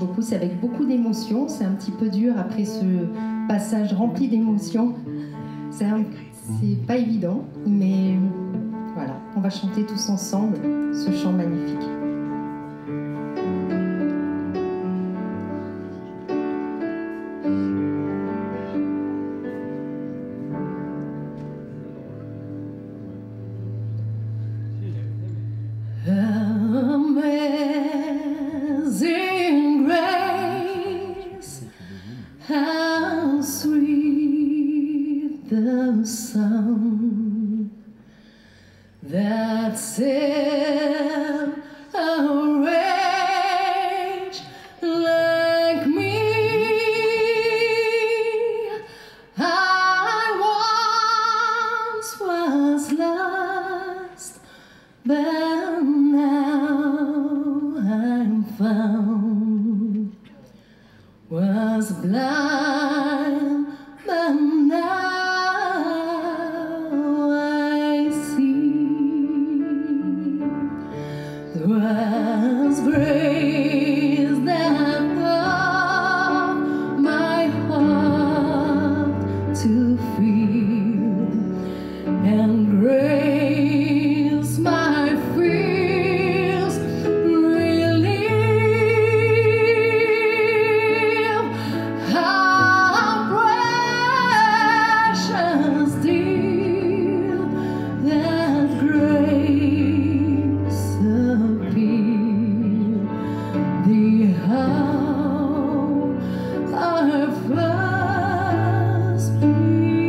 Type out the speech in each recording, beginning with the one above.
beaucoup, c'est avec beaucoup d'émotions. C'est un petit peu dur après ce passage rempli d'émotions. C'est pas évident, mais voilà, on va chanter tous ensemble ce chant magnifique. Amazing grace, how sweet the sound that set a wretch like me. I once was lost, but now I'm found. Was blind, but now I see. There was grace that brought my heart to feel, and grace my fears relieve. How precious dear that grace appeared, the hour I first believed.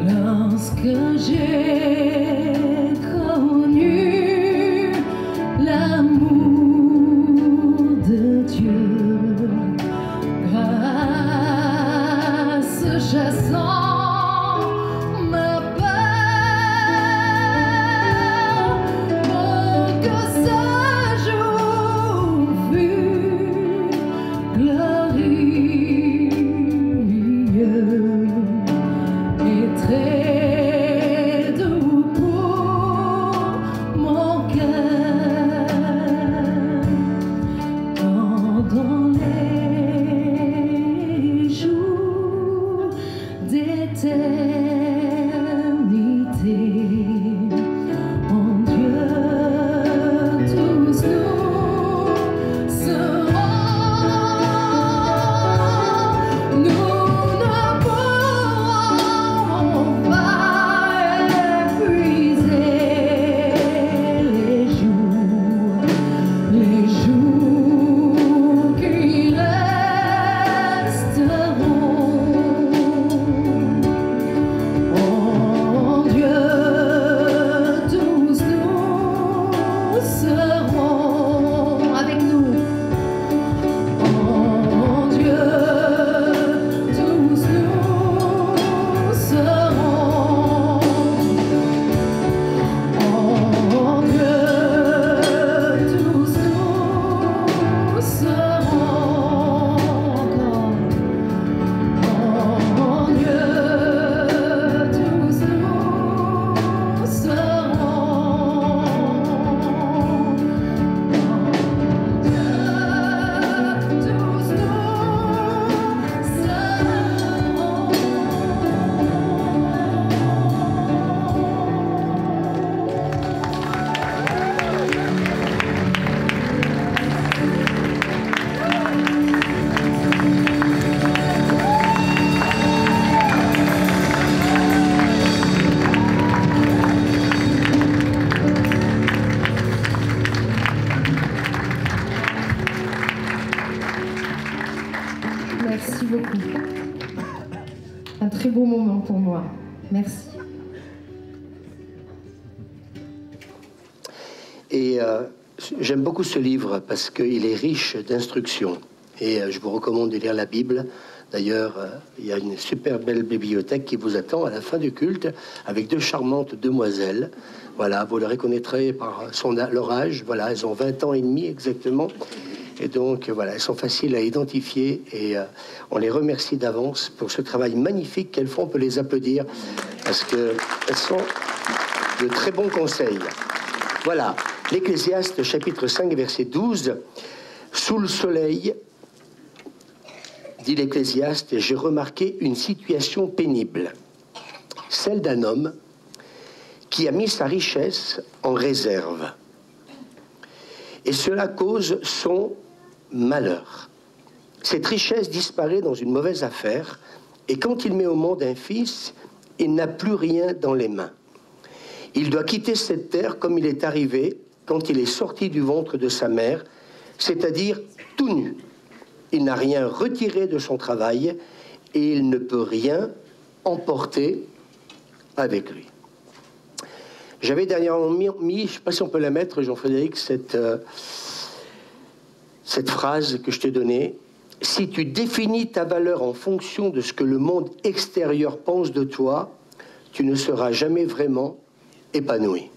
Lorsque j'ai connu l'amour de Dieu, grâce chassant ma peur, oh, que ce jour fut glorieux et très doux pour mon cœur. Pendant les jours d'éternité, en Dieu tous nous serons. Nous ne pourrons pas Merci. Et j'aime beaucoup ce livre parce qu'il est riche d'instructions. Et je vous recommande de lire la Bible. D'ailleurs, il y a une super belle bibliothèque qui vous attend à la fin du culte avec 2 charmantes demoiselles. Voilà, vous les reconnaîtrez par leur âge. Voilà, elles ont 20 ans et demi exactement. Et donc, voilà, elles sont faciles à identifier et on les remercie d'avance pour ce travail magnifique qu'elles font. On peut les applaudir parce qu'elles sont de très bons conseils. Voilà, l'Ecclésiaste, chapitre 5, verset 12. « Sous le soleil, dit l'Ecclésiaste, j'ai remarqué une situation pénible, celle d'un homme qui a mis sa richesse en réserve. Et cela cause son malheur. Cette richesse disparaît dans une mauvaise affaire, et quand il met au monde un fils, il n'a plus rien dans les mains. Il doit quitter cette terre comme il est arrivé quand il est sorti du ventre de sa mère, c'est-à-dire tout nu. Il n'a rien retiré de son travail et il ne peut rien emporter avec lui. » J'avais dernièrement mis, je ne sais pas si on peut la mettre, Jean-Frédéric, cette phrase que je t'ai donnée. « Si tu définis ta valeur en fonction de ce que le monde extérieur pense de toi, tu ne seras jamais vraiment épanoui. »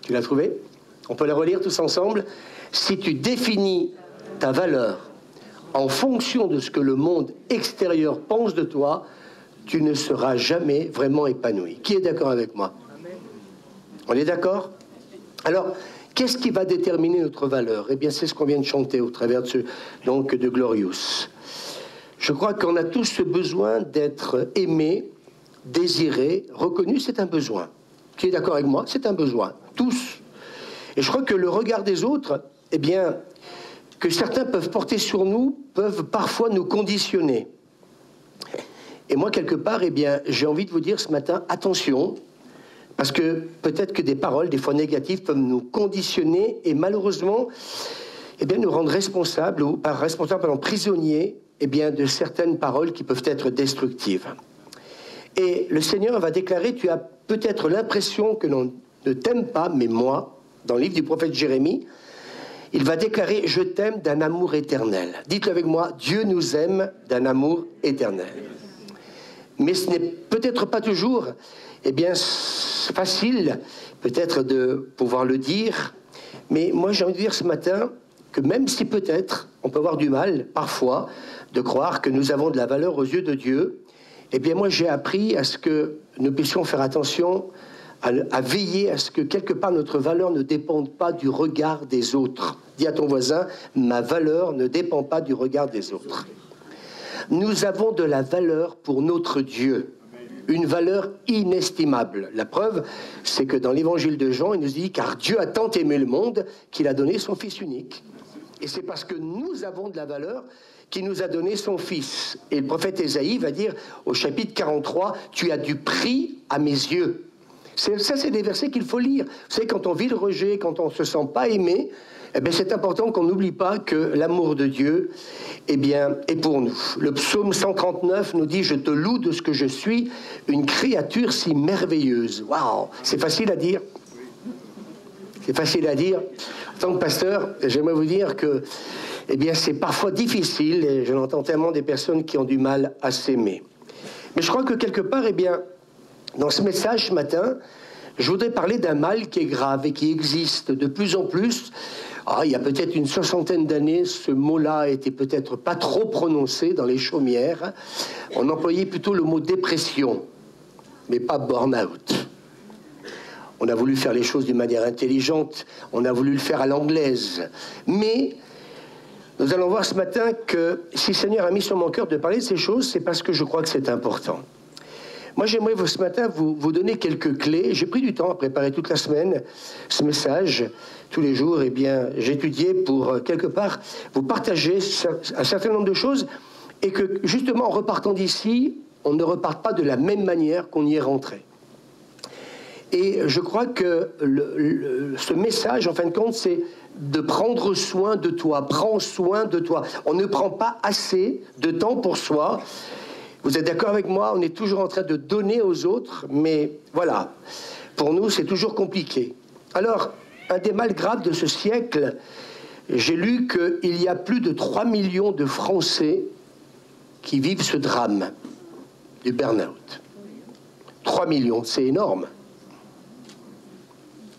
Tu l'as trouvé? On peut la relire tous ensemble. « Si tu définis ta valeur en fonction de ce que le monde extérieur pense de toi, tu ne seras jamais vraiment épanoui. » Qui est d'accord avec moi? On est d'accord? Alors, qu'est-ce qui va déterminer notre valeur? Eh bien, c'est ce qu'on vient de chanter au travers de Glorious. Je crois qu'on a tous ce besoin d'être aimé, désiré, reconnu. C'est un besoin. Qui est d'accord avec moi? C'est un besoin. Tous. Et je crois que le regard des autres, eh bien, que certains peuvent porter sur nous, peuvent parfois nous conditionner. Et moi, quelque part, eh bien, j'ai envie de vous dire ce matin, attention, parce que peut-être que des paroles, des fois négatives, peuvent nous conditionner et malheureusement, eh bien, nous rendre responsables, ou pas responsables, pardon, prisonniers, eh bien, de certaines paroles qui peuvent être destructives. Et le Seigneur va déclarer, tu as peut-être l'impression que l'on ne t'aime pas, mais moi, dans le livre du prophète Jérémie, il va déclarer, je t'aime d'un amour éternel. Dites-le avec moi, Dieu nous aime d'un amour éternel. Mais ce n'est peut-être pas toujours, eh bien, facile, peut-être de pouvoir le dire. Mais moi, j'ai envie de dire ce matin que même si peut-être on peut avoir du mal, parfois, de croire que nous avons de la valeur aux yeux de Dieu, eh bien, moi, j'ai appris à ce que nous puissions faire attention à veiller à ce que quelque part notre valeur ne dépende pas du regard des autres. Dis à ton voisin, ma valeur ne dépend pas du regard des autres. Nous avons de la valeur pour notre Dieu, une valeur inestimable. La preuve, c'est que dans l'évangile de Jean, il nous dit, car Dieu a tant aimé le monde qu'il a donné son Fils unique. Et c'est parce que nous avons de la valeur qu'il nous a donné son Fils. Et le prophète Ésaïe va dire au chapitre 43, tu as du prix à mes yeux. Ça, c'est des versets qu'il faut lire. Vous savez, quand on vit le rejet, quand on ne se sent pas aimé, eh bien, c'est important qu'on n'oublie pas que l'amour de Dieu, eh bien, est pour nous. Le psaume 139 nous dit « Je te loue de ce que je suis, une créature si merveilleuse. » Waouh, c'est facile à dire. C'est facile à dire. En tant que pasteur, j'aimerais vous dire que, eh bien, c'est parfois difficile, et je l'entends tellement des personnes qui ont du mal à s'aimer. Mais je crois que quelque part, eh bien, dans ce message ce matin, je voudrais parler d'un mal qui est grave et qui existe de plus en plus. Il y a peut-être une 60aine d'années, ce mot-là était peut-être pas trop prononcé dans les chaumières. On employait plutôt le mot dépression, mais pas burn-out. On a voulu faire les choses d'une manière intelligente, on a voulu le faire à l'anglaise. Mais nous allons voir ce matin que si le Seigneur a mis sur mon cœur de parler de ces choses, c'est parce que je crois que c'est important. Moi, j'aimerais ce matin vous donner quelques clés. J'ai pris du temps à préparer toute la semaine ce message. Tous les jours, eh bien, j'étudiais pour, quelque part, vous partager un certain nombre de choses et que, justement, en repartant d'ici, on ne reparte pas de la même manière qu'on y est rentré. Et je crois que ce message, en fin de compte, c'est de prendre soin de toi. Prends soin de toi. On ne prend pas assez de temps pour soi. Vous êtes d'accord avec moi? On est toujours en train de donner aux autres, mais voilà, pour nous, c'est toujours compliqué. Alors, un des mal graves de ce siècle, j'ai lu qu'il y a plus de 3 millions de Français qui vivent ce drame du burn-out. 3 millions, c'est énorme.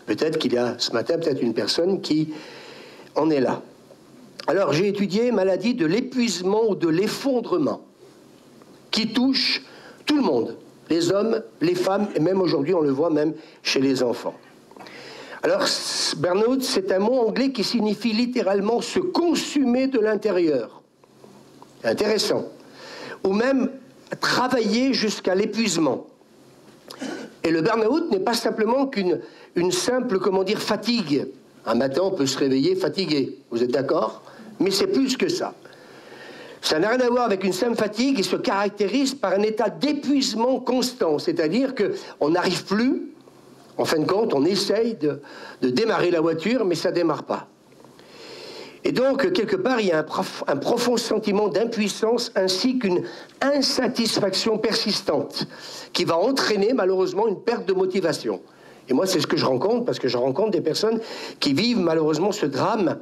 Peut-être qu'il y a ce matin peut-être une personne qui en est là. Alors j'ai étudié maladie de l'épuisement ou de l'effondrement qui touche tout le monde, les hommes, les femmes et même aujourd'hui on le voit même chez les enfants. Alors burn-out, c'est un mot anglais qui signifie littéralement se consumer de l'intérieur. Intéressant. Ou même travailler jusqu'à l'épuisement. Et le burn-out n'est pas simplement qu'une simple, comment dire, fatigue. Un matin, on peut se réveiller fatigué. Vous êtes d'accord? Mais c'est plus que ça. Ça n'a rien à voir avec une simple fatigue. Il se caractérise par un état d'épuisement constant. C'est-à-dire qu'on n'arrive plus. En fin de compte, on essaye de démarrer la voiture, mais ça ne démarre pas. Et donc, quelque part, il y a un profond sentiment d'impuissance ainsi qu'une insatisfaction persistante qui va entraîner malheureusement une perte de motivation. Et moi, c'est ce que je rencontre, parce que je rencontre des personnes qui vivent malheureusement ce drame.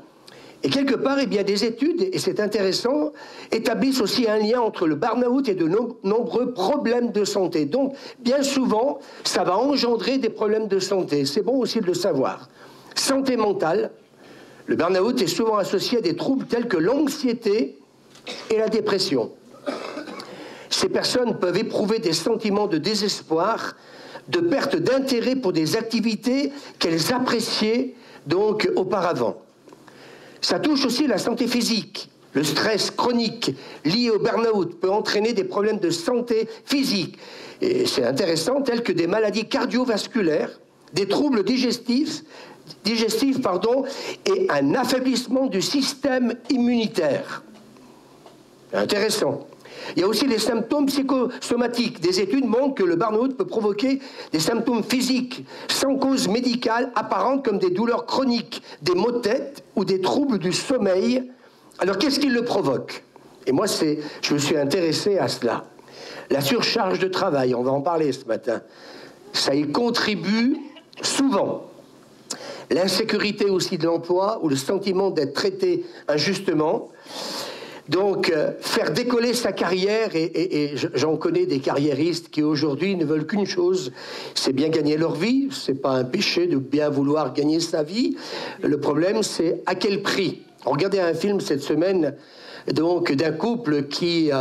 Et quelque part, eh bien, des études, et c'est intéressant, établissent aussi un lien entre le burn-out et de nombreux problèmes de santé. Donc, bien souvent, ça va engendrer des problèmes de santé. C'est bon aussi de le savoir. Santé mentale. Le burn-out est souvent associé à des troubles tels que l'anxiété et la dépression. Ces personnes peuvent éprouver des sentiments de désespoir, de perte d'intérêt pour des activités qu'elles appréciaient donc auparavant. Ça touche aussi la santé physique. Le stress chronique lié au burn-out peut entraîner des problèmes de santé physique. Et c'est intéressant, tels que des maladies cardiovasculaires, des troubles digestifs, et un affaiblissement du système immunitaire. Intéressant. Il y a aussi les symptômes psychosomatiques. Des études montrent que le burn-out peut provoquer des symptômes physiques sans cause médicale apparente comme des douleurs chroniques, des maux de tête ou des troubles du sommeil. Alors qu'est-ce qui le provoque? Et moi, je me suis intéressé à cela. La surcharge de travail, on va en parler ce matin, ça y contribue souvent. L'insécurité aussi de l'emploi ou le sentiment d'être traité injustement. Donc, faire décoller sa carrière, et j'en connais des carriéristes qui aujourd'hui ne veulent qu'une chose, c'est bien gagner leur vie. C'est pas un péché de bien vouloir gagner sa vie. Le problème, c'est à quel prix. On regardait un film cette semaine, donc d'un couple qui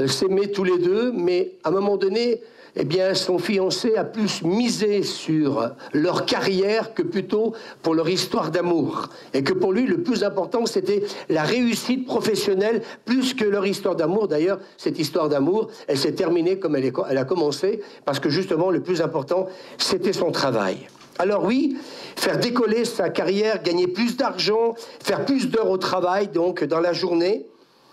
s'aimait tous les deux, mais à un moment donné, eh bien, son fiancé a plus misé sur leur carrière que plutôt pour leur histoire d'amour. Et que pour lui, le plus important, c'était la réussite professionnelle, plus que leur histoire d'amour. D'ailleurs, cette histoire d'amour, elle s'est terminée comme elle a commencé, parce que justement, le plus important, c'était son travail. Alors oui, faire décoller sa carrière, gagner plus d'argent, faire plus d'heures au travail, donc dans la journée.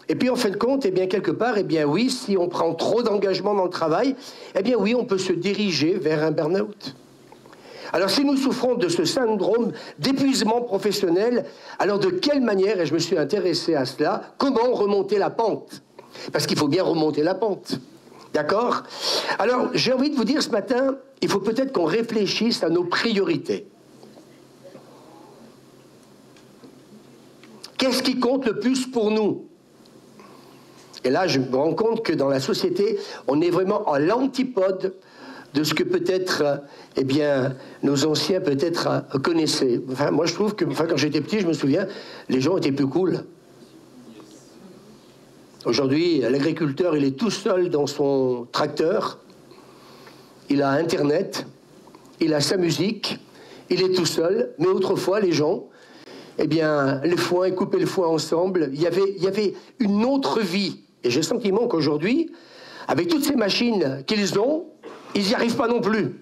Et puis en fin de compte, eh bien quelque part, eh bien oui, si on prend trop d'engagement dans le travail, eh bien oui, on peut se diriger vers un burn-out. Alors si nous souffrons de ce syndrome d'épuisement professionnel, alors de quelle manière, et je me suis intéressé à cela, comment remonter la pente? Parce qu'il faut bien remonter la pente. D'accord? Alors j'ai envie de vous dire ce matin, il faut peut-être qu'on réfléchisse à nos priorités. Qu'est-ce qui compte le plus pour nous? Et là, je me rends compte que dans la société, on est vraiment à l'antipode de ce que peut-être, eh bien, nos anciens peut-être connaissaient. Enfin, moi, je trouve que, quand j'étais petit, je me souviens, les gens étaient plus cool. Aujourd'hui, l'agriculteur, il est tout seul dans son tracteur. Il a Internet, il a sa musique, il est tout seul. Mais autrefois, les gens, eh bien, les foins, ils coupaient le foin ensemble. Il y avait une autre vie. Et j'ai le sentiment qu'aujourd'hui, avec toutes ces machines qu'ils ont, ils n'y arrivent pas non plus.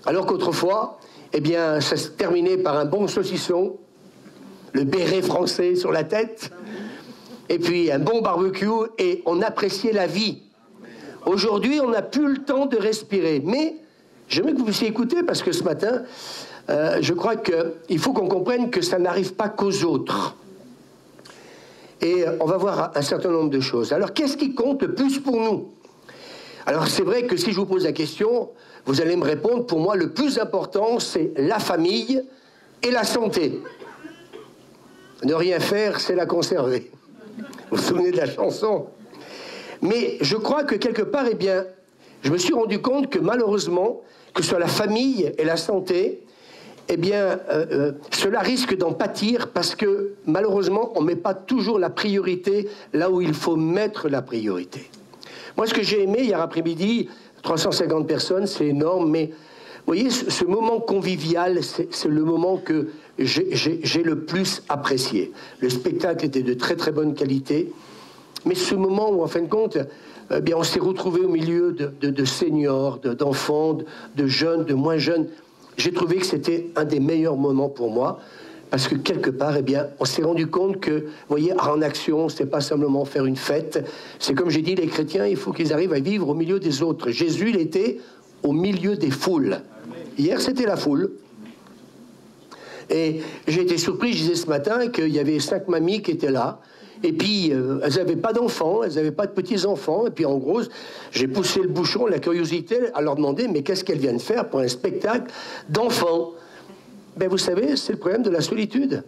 Alors qu'autrefois, eh bien, ça se terminait par un bon saucisson, le béret français sur la tête, et puis un bon barbecue, et on appréciait la vie. Aujourd'hui, on n'a plus le temps de respirer. Mais j'aimerais que vous puissiez écouter, parce que ce matin, je crois qu'il faut qu'on comprenne que ça n'arrive pas qu'aux autres. Et on va voir un certain nombre de choses. Alors, qu'est-ce qui compte le plus pour nous? Alors c'est vrai que si je vous pose la question, vous allez me répondre, pour moi le plus important c'est la famille et la santé. Ne rien faire, c'est la conserver. Vous vous souvenez de la chanson? Mais je crois que quelque part, eh bien, je me suis rendu compte que malheureusement, que ce soit la famille et la santé, eh bien, cela risque d'en pâtir parce que malheureusement, on ne met pas toujours la priorité là où il faut mettre la priorité. Moi, ce que j'ai aimé hier après-midi, 350 personnes, c'est énorme, mais vous voyez, ce moment convivial, c'est le moment que j'ai le plus apprécié. Le spectacle était de très très bonne qualité, mais ce moment où, en fin de compte, eh bien, on s'est retrouvés au milieu de seniors, d'enfants, de jeunes, de moins jeunes, j'ai trouvé que c'était un des meilleurs moments pour moi, parce que quelque part, eh bien, on s'est rendu compte que, vous voyez, en action, c'est pas simplement faire une fête, c'est comme j'ai dit, les chrétiens, il faut qu'ils arrivent à vivre au milieu des autres. Jésus, il était au milieu des foules. Hier, c'était la foule. Et j'ai été surpris, je disais ce matin, qu'il y avait 5 mamies qui étaient là. Et puis, elles n'avaient pas d'enfants, elles n'avaient pas de petits-enfants. Et puis, en gros, j'ai poussé le bouchon, la curiosité, à leur demander, mais qu'est-ce qu'elles viennent faire pour un spectacle d'enfants? Ben, vous savez, c'est le problème de la solitude.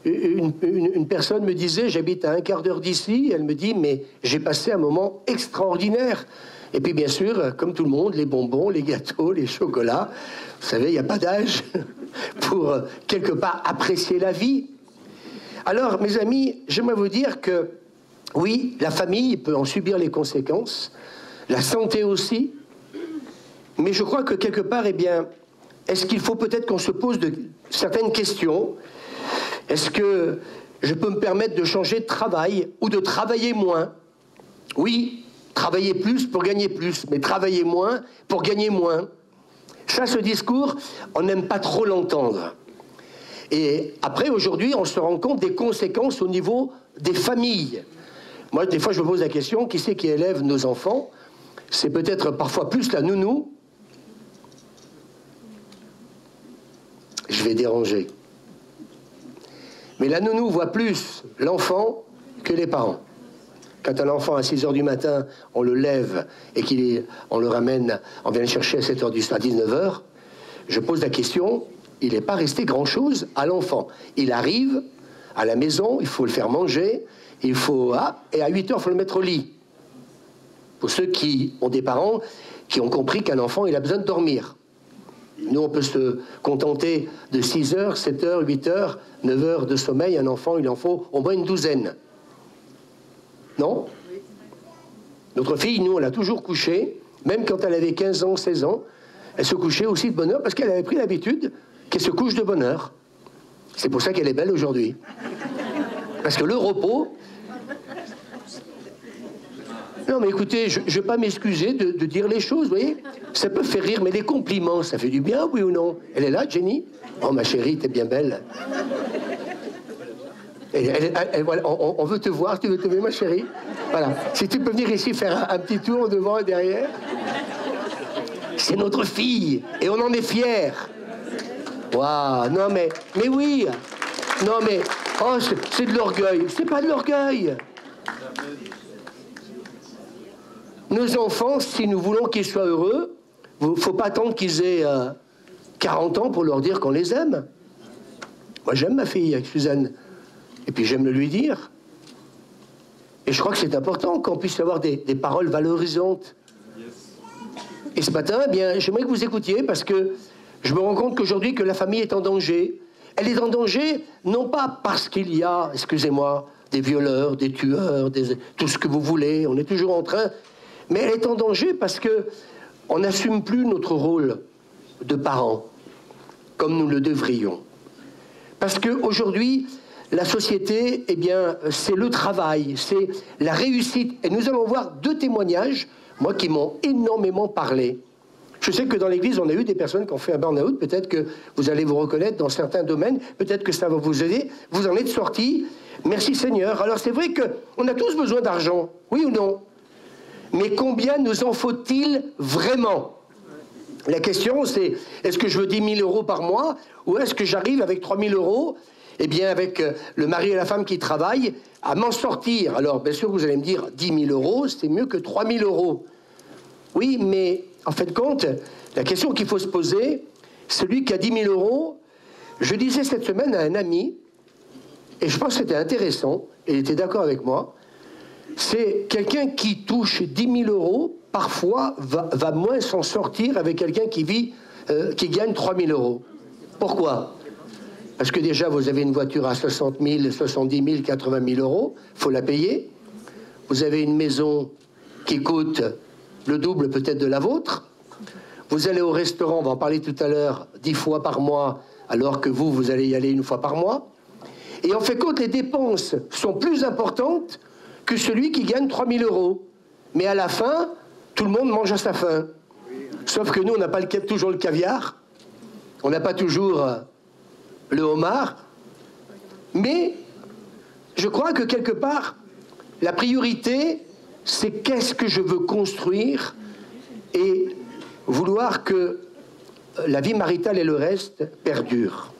Une personne me disait, j'habite à 1/4 d'heure d'ici, elle me dit, mais j'ai passé un moment extraordinaire. Et puis, bien sûr, comme tout le monde, les bonbons, les gâteaux, les chocolats, vous savez, il n'y a pas d'âge pour, quelque part, apprécier la vie. Alors, mes amis, j'aimerais vous dire que, oui, la famille peut en subir les conséquences, la santé aussi, mais je crois que, quelque part, eh bien, est-ce qu'il faut peut-être qu'on se pose certaines questions? Est-ce que je peux me permettre de changer de travail ou de travailler moins? Oui, travailler plus pour gagner plus, mais travailler moins pour gagner moins. Ça, ce discours, on n'aime pas trop l'entendre. Et après, aujourd'hui, on se rend compte des conséquences au niveau des familles. Moi, des fois, je me pose la question, qui c'est qui élève nos enfants? C'est peut-être parfois plus la nounou. Je vais déranger. Mais la nounou voit plus l'enfant que les parents. Quand un enfant à 6 h du matin, on le lève et on le ramène, on vient le chercher à 7 h du soir, à 19 h, je pose la question, il n'est pas resté grand-chose à l'enfant. Il arrive à la maison, il faut le faire manger, il faut... et à 8 h, il faut le mettre au lit. Pour ceux qui ont des parents qui ont compris qu'un enfant, il a besoin de dormir. Nous, on peut se contenter de 6 h, 7 h, 8 h, 9 h de sommeil. Un enfant, il en faut au moins une douzaine. Non? Notre fille, nous, on l'a toujours couchée, même quand elle avait 15 ans, 16 ans, elle se couchait aussi de bonne heure parce qu'elle avait pris l'habitude qu'elle se couche de bonne heure. C'est pour ça qu'elle est belle aujourd'hui. Parce que le repos... Non, mais écoutez, je ne vais pas m'excuser de dire les choses, vous voyez? Ça peut faire rire, mais les compliments, ça fait du bien, oui ou non? Elle est là, Jenny? Oh, ma chérie, t'es bien belle. Voilà, on veut te voir, tu veux te voir, ma chérie? Voilà. Si tu peux venir ici faire un petit tour devant et derrière. C'est notre fille, et on en est fiers. Waouh, non mais oui. Non mais, oh, c'est de l'orgueil. C'est pas de l'orgueil. Nos enfants, si nous voulons qu'ils soient heureux, il ne faut pas attendre qu'ils aient 40 ans pour leur dire qu'on les aime. Moi, j'aime ma fille, avec Suzanne. Et puis, j'aime le lui dire. Et je crois que c'est important qu'on puisse avoir des paroles valorisantes. Et ce matin, eh bien, j'aimerais que vous écoutiez, parce que je me rends compte qu'aujourd'hui, que la famille est en danger. Elle est en danger, non pas parce qu'il y a, excusez-moi, des violeurs, des tueurs, tout ce que vous voulez, on est toujours en train... Mais elle est en danger parce qu'on n'assume plus notre rôle de parents, comme nous le devrions. Parce qu'aujourd'hui, la société, eh bien, c'est le travail, c'est la réussite. Et nous allons voir 2 témoignages, moi, qui m'ont énormément parlé. Je sais que dans l'Église, on a eu des personnes qui ont fait un burn-out. Peut-être que vous allez vous reconnaître dans certains domaines. Peut-être que ça va vous aider. Vous en êtes sortis. Merci Seigneur. Alors c'est vrai qu'on a tous besoin d'argent, oui ou non? Mais combien nous en faut-il vraiment? La question, c'est, est-ce que je veux 10 000 € par mois, ou est-ce que j'arrive avec 3 000 € eh bien, avec le mari et la femme qui travaillent, à m'en sortir. Alors, bien sûr, vous allez me dire, 10 000 euros, c'est mieux que 3 000 euros. Oui, mais en fait, compte, la question qu'il faut se poser, celui qui a 10 000 euros, je disais cette semaine à un ami, et je pense que c'était intéressant, et il était d'accord avec moi, c'est quelqu'un qui touche 10 000 euros, parfois va moins s'en sortir avec quelqu'un qui gagne 3 000 euros. Pourquoi? Parce que déjà, vous avez une voiture à 60 000, 70 000, 80 000 euros, il faut la payer. Vous avez une maison qui coûte le double peut-être de la vôtre. Vous allez au restaurant, on va en parler tout à l'heure, 10 fois par mois, alors que vous allez y aller une fois par mois. Et en fait compte, les dépenses sont plus importantes que celui qui gagne 3 000 euros. Mais à la fin, tout le monde mange à sa faim. Sauf que nous, on n'a pas toujours le caviar, on n'a pas toujours le homard. Mais je crois que quelque part, la priorité, c'est qu'est-ce que je veux construire et vouloir que la vie maritale et le reste perdurent.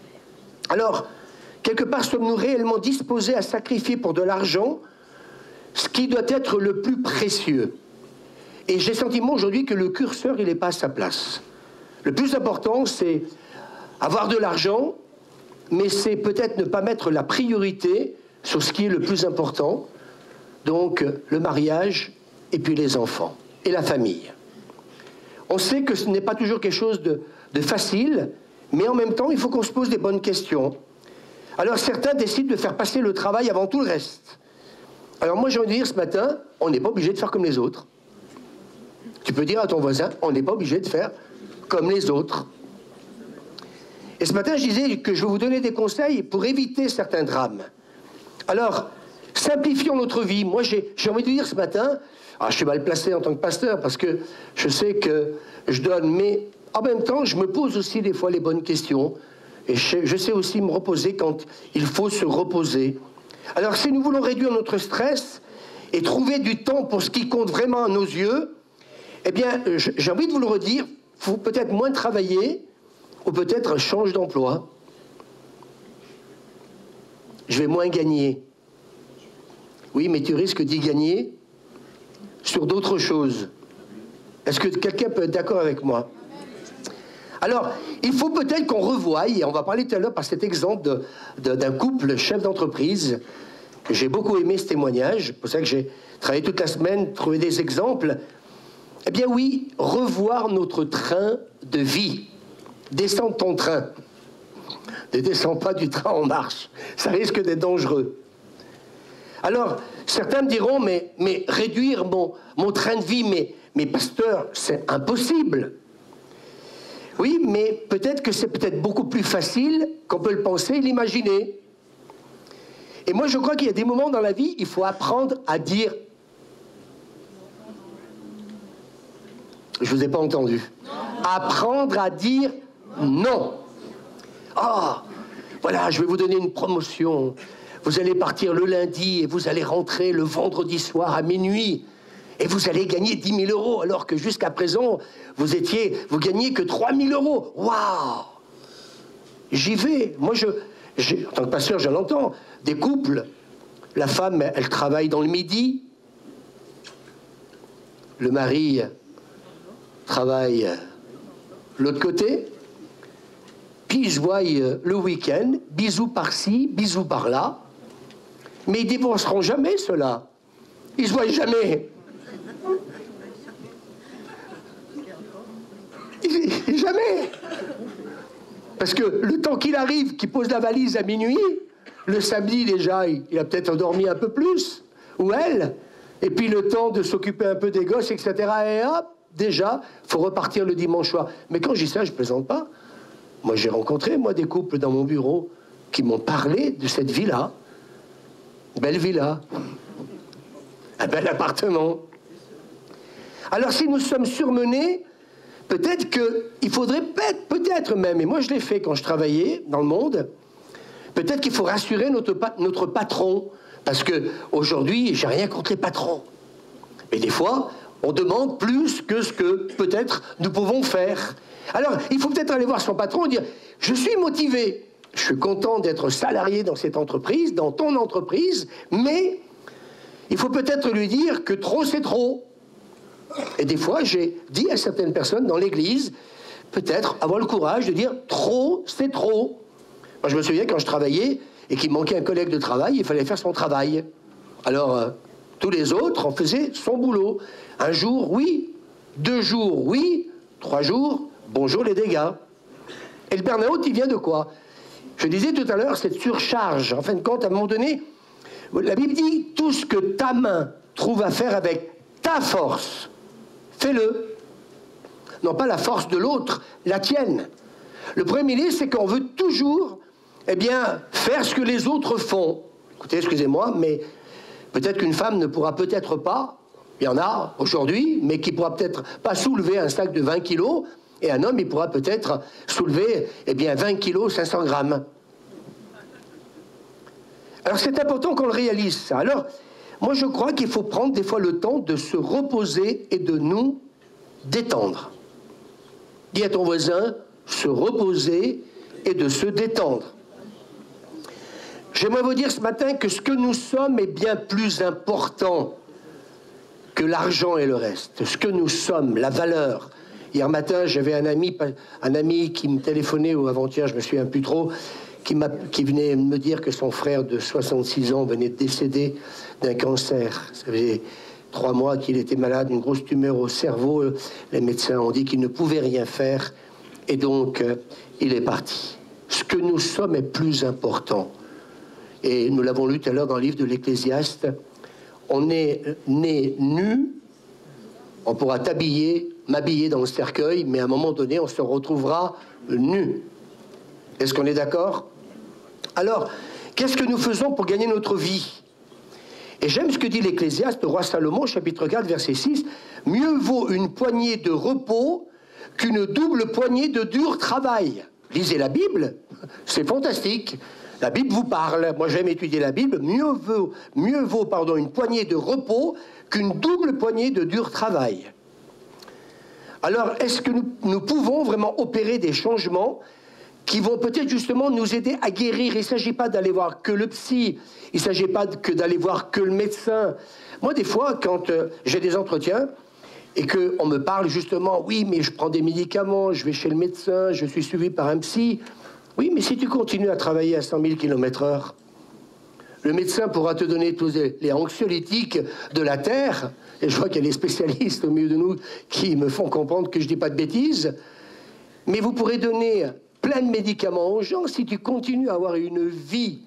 Alors, quelque part, sommes-nous réellement disposés à sacrifier pour de l'argent ce qui doit être le plus précieux? Et j'ai le sentiment aujourd'hui que le curseur, il n'est pas à sa place. Le plus important, c'est avoir de l'argent, mais c'est peut-être ne pas mettre la priorité sur ce qui est le plus important, donc le mariage et puis les enfants et la famille. On sait que ce n'est pas toujours quelque chose de facile, mais en même temps, il faut qu'on se pose des bonnes questions. Alors certains décident de faire passer le travail avant tout le reste. Alors moi, j'ai envie de dire ce matin, on n'est pas obligé de faire comme les autres. Tu peux dire à ton voisin, on n'est pas obligé de faire comme les autres. Et ce matin, je disais que je vais vous donner des conseils pour éviter certains drames. Alors, simplifions notre vie. Moi, j'ai envie de dire ce matin, je suis mal placé en tant que pasteur parce que je sais que je donne, mais en même temps, je me pose aussi des fois les bonnes questions. Et je sais aussi me reposer quand il faut se reposer. Alors, si nous voulons réduire notre stress et trouver du temps pour ce qui compte vraiment à nos yeux, eh bien, j'ai envie de vous le redire, il faut peut-être moins travailler ou peut-être change d'emploi. Je vais moins gagner. Oui, mais tu risques d'y gagner sur d'autres choses. Est-ce que quelqu'un peut être d'accord avec moi? Alors, il faut peut-être qu'on revoie, et on va parler tout à l'heure par cet exemple d'un couple chef d'entreprise. J'ai beaucoup aimé ce témoignage, c'est pour ça que j'ai travaillé toute la semaine, trouvé des exemples. Eh bien oui, revoir notre train de vie. Descends de ton train. Ne descends pas du train en marche. Ça risque d'être dangereux. Alors, certains me diront, mais réduire mon train de vie, mais pasteur, c'est impossible. Oui, mais peut-être que c'est peut-être beaucoup plus facile qu'on peut le penser et l'imaginer. Et moi, je crois qu'il y a des moments dans la vie, il faut apprendre à dire... Je ne vous ai pas entendu. Apprendre à dire non. Ah, voilà, je vais vous donner une promotion. Vous allez partir le lundi et vous allez rentrer le vendredi soir à minuit. Et vous allez gagner 10 000 euros, alors que jusqu'à présent, vous gagnez que 3 000 euros. Waouh! J'y vais. Moi, en tant que pasteur, je l'entends. Des couples, la femme, elle travaille dans le midi. Le mari travaille l'autre côté. Puis ils se voient le week-end, bisous par-ci, bisous par-là. Mais ils ne divorceront jamais, ceux-là. Ils ne se voient jamais. Jamais. Parce que le temps qu'il arrive, qu'il pose la valise à minuit, le samedi déjà, il a peut-être dormi un peu plus, ou elle, et puis le temps de s'occuper un peu des gosses, etc. Et hop, déjà, il faut repartir le dimanche soir. Mais quand je dis ça, je ne plaisante pas. Moi, j'ai rencontré, des couples dans mon bureau qui m'ont parlé de cette villa. Belle villa. Un bel appartement. Alors, si nous sommes surmenés, peut-être qu'il faudrait, peut-être même, et moi je l'ai fait quand je travaillais dans le monde, peut-être qu'il faut rassurer notre patron, parce qu'aujourd'hui, j'ai rien contre les patrons. Mais des fois, on demande plus que ce que peut-être nous pouvons faire. Alors, il faut peut-être aller voir son patron et dire « Je suis motivé, je suis content d'être salarié dans cette entreprise, dans ton entreprise, mais il faut peut-être lui dire que trop, c'est trop. Et des fois, j'ai dit à certaines personnes dans l'église, peut-être avoir le courage de dire trop, c'est trop. Moi, je me souviens quand je travaillais et qu'il manquait un collègue de travail, il fallait faire son travail. Alors, tous les autres en faisaient son boulot. Un jour, oui. 2 jours, oui. 3 jours, bonjour les dégâts. Et le burn-out, il vient de quoi? Je disais tout à l'heure, cette surcharge. En fin de compte, à un moment donné, la Bible dit, tout ce que ta main trouve à faire avec ta force, fais-le. Non pas la force de l'autre, la tienne. Le premier ministre, c'est qu'on veut toujours, eh bien, faire ce que les autres font. Écoutez, excusez-moi, mais peut-être qu'une femme ne pourra peut-être pas, il y en a aujourd'hui, mais qui pourra peut-être pas soulever un sac de 20 kilos, et un homme, il pourra peut-être soulever, eh bien, 20 kilos, 500 grammes. Alors, c'est important qu'on le réalise, ça. Alors, moi, je crois qu'il faut prendre des fois le temps de se reposer et de nous détendre. Dis à ton voisin, se reposer et de se détendre. J'aimerais vous dire ce matin que ce que nous sommes est bien plus important que l'argent et le reste. Ce que nous sommes, la valeur. Hier matin, j'avais un ami qui me téléphonait, ou avant-hier, je me souviens plus trop, qui venait me dire que son frère de 66 ans venait de décéder d'un cancer. Ça faisait 3 mois qu'il était malade, une grosse tumeur au cerveau. Les médecins ont dit qu'il ne pouvait rien faire. Et donc, il est parti. Ce que nous sommes est plus important. Et nous l'avons lu tout à l'heure dans le livre de l'Ecclésiaste. On est né nu, on pourra m'habiller dans le cercueil, mais à un moment donné, on se retrouvera nu. Est-ce qu'on est d'accord? Alors, qu'est-ce que nous faisons pour gagner notre vie? Et j'aime ce que dit l'Ecclésiaste, le roi Salomon, chapitre 4, verset 6. « Mieux vaut une poignée de repos qu'une double poignée de dur travail. » Lisez la Bible, c'est fantastique. La Bible vous parle. Moi, j'aime étudier la Bible. Mieux vaut une poignée de repos qu'une double poignée de dur travail. Alors, est-ce que nous pouvons vraiment opérer des changements qui vont peut-être justement nous aider à guérir? Il ne s'agit pas d'aller voir que le psy, il ne s'agit pas d'aller voir que le médecin. Moi, des fois, quand j'ai des entretiens et qu'on me parle justement, oui, mais je prends des médicaments, je vais chez le médecin, je suis suivi par un psy. Oui, mais si tu continues à travailler à 100 000 km/h, le médecin pourra te donner tous les anxiolytiques de la Terre. Et je vois qu'il y a des spécialistes au milieu de nous qui me font comprendre que je ne dis pas de bêtises. Mais vous pourrez donner plein de médicaments aux gens. Si tu continues à avoir une vie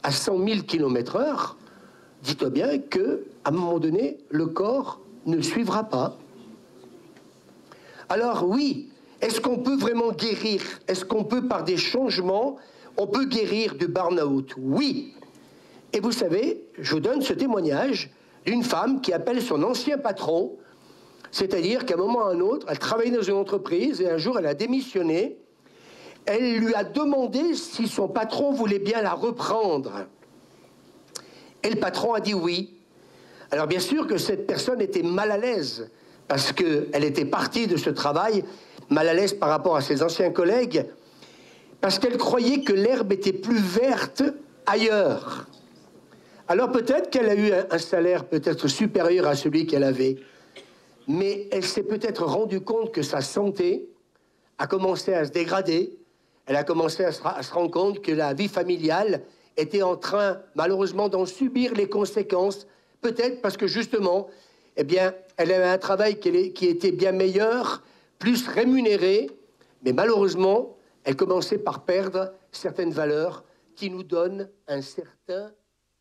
à 100 000 km/h, dis-toi bien qu'à un moment donné, le corps ne suivra pas. Alors oui, est-ce qu'on peut vraiment guérir? Est-ce qu'on peut, par des changements, on peut guérir du burn-out? Oui. Et vous savez, je vous donne ce témoignage d'une femme qui appelle son ancien patron, c'est-à-dire qu'à un moment ou à un autre, elle travaillait dans une entreprise et un jour, elle a démissionné. Elle lui a demandé si son patron voulait bien la reprendre. Et le patron a dit oui. Alors bien sûr que cette personne était mal à l'aise, parce qu'elle était partie de ce travail, mal à l'aise par rapport à ses anciens collègues, parce qu'elle croyait que l'herbe était plus verte ailleurs. Alors peut-être qu'elle a eu un salaire peut-être supérieur à celui qu'elle avait, mais elle s'est peut-être rendue compte que sa santé a commencé à se dégrader. Elle a commencé à se rendre compte que la vie familiale était en train, malheureusement, d'en subir les conséquences. Peut-être parce que, justement, eh bien, elle avait un travail qui était bien meilleur, plus rémunéré, mais malheureusement, elle commençait par perdre certaines valeurs qui nous donnent un certain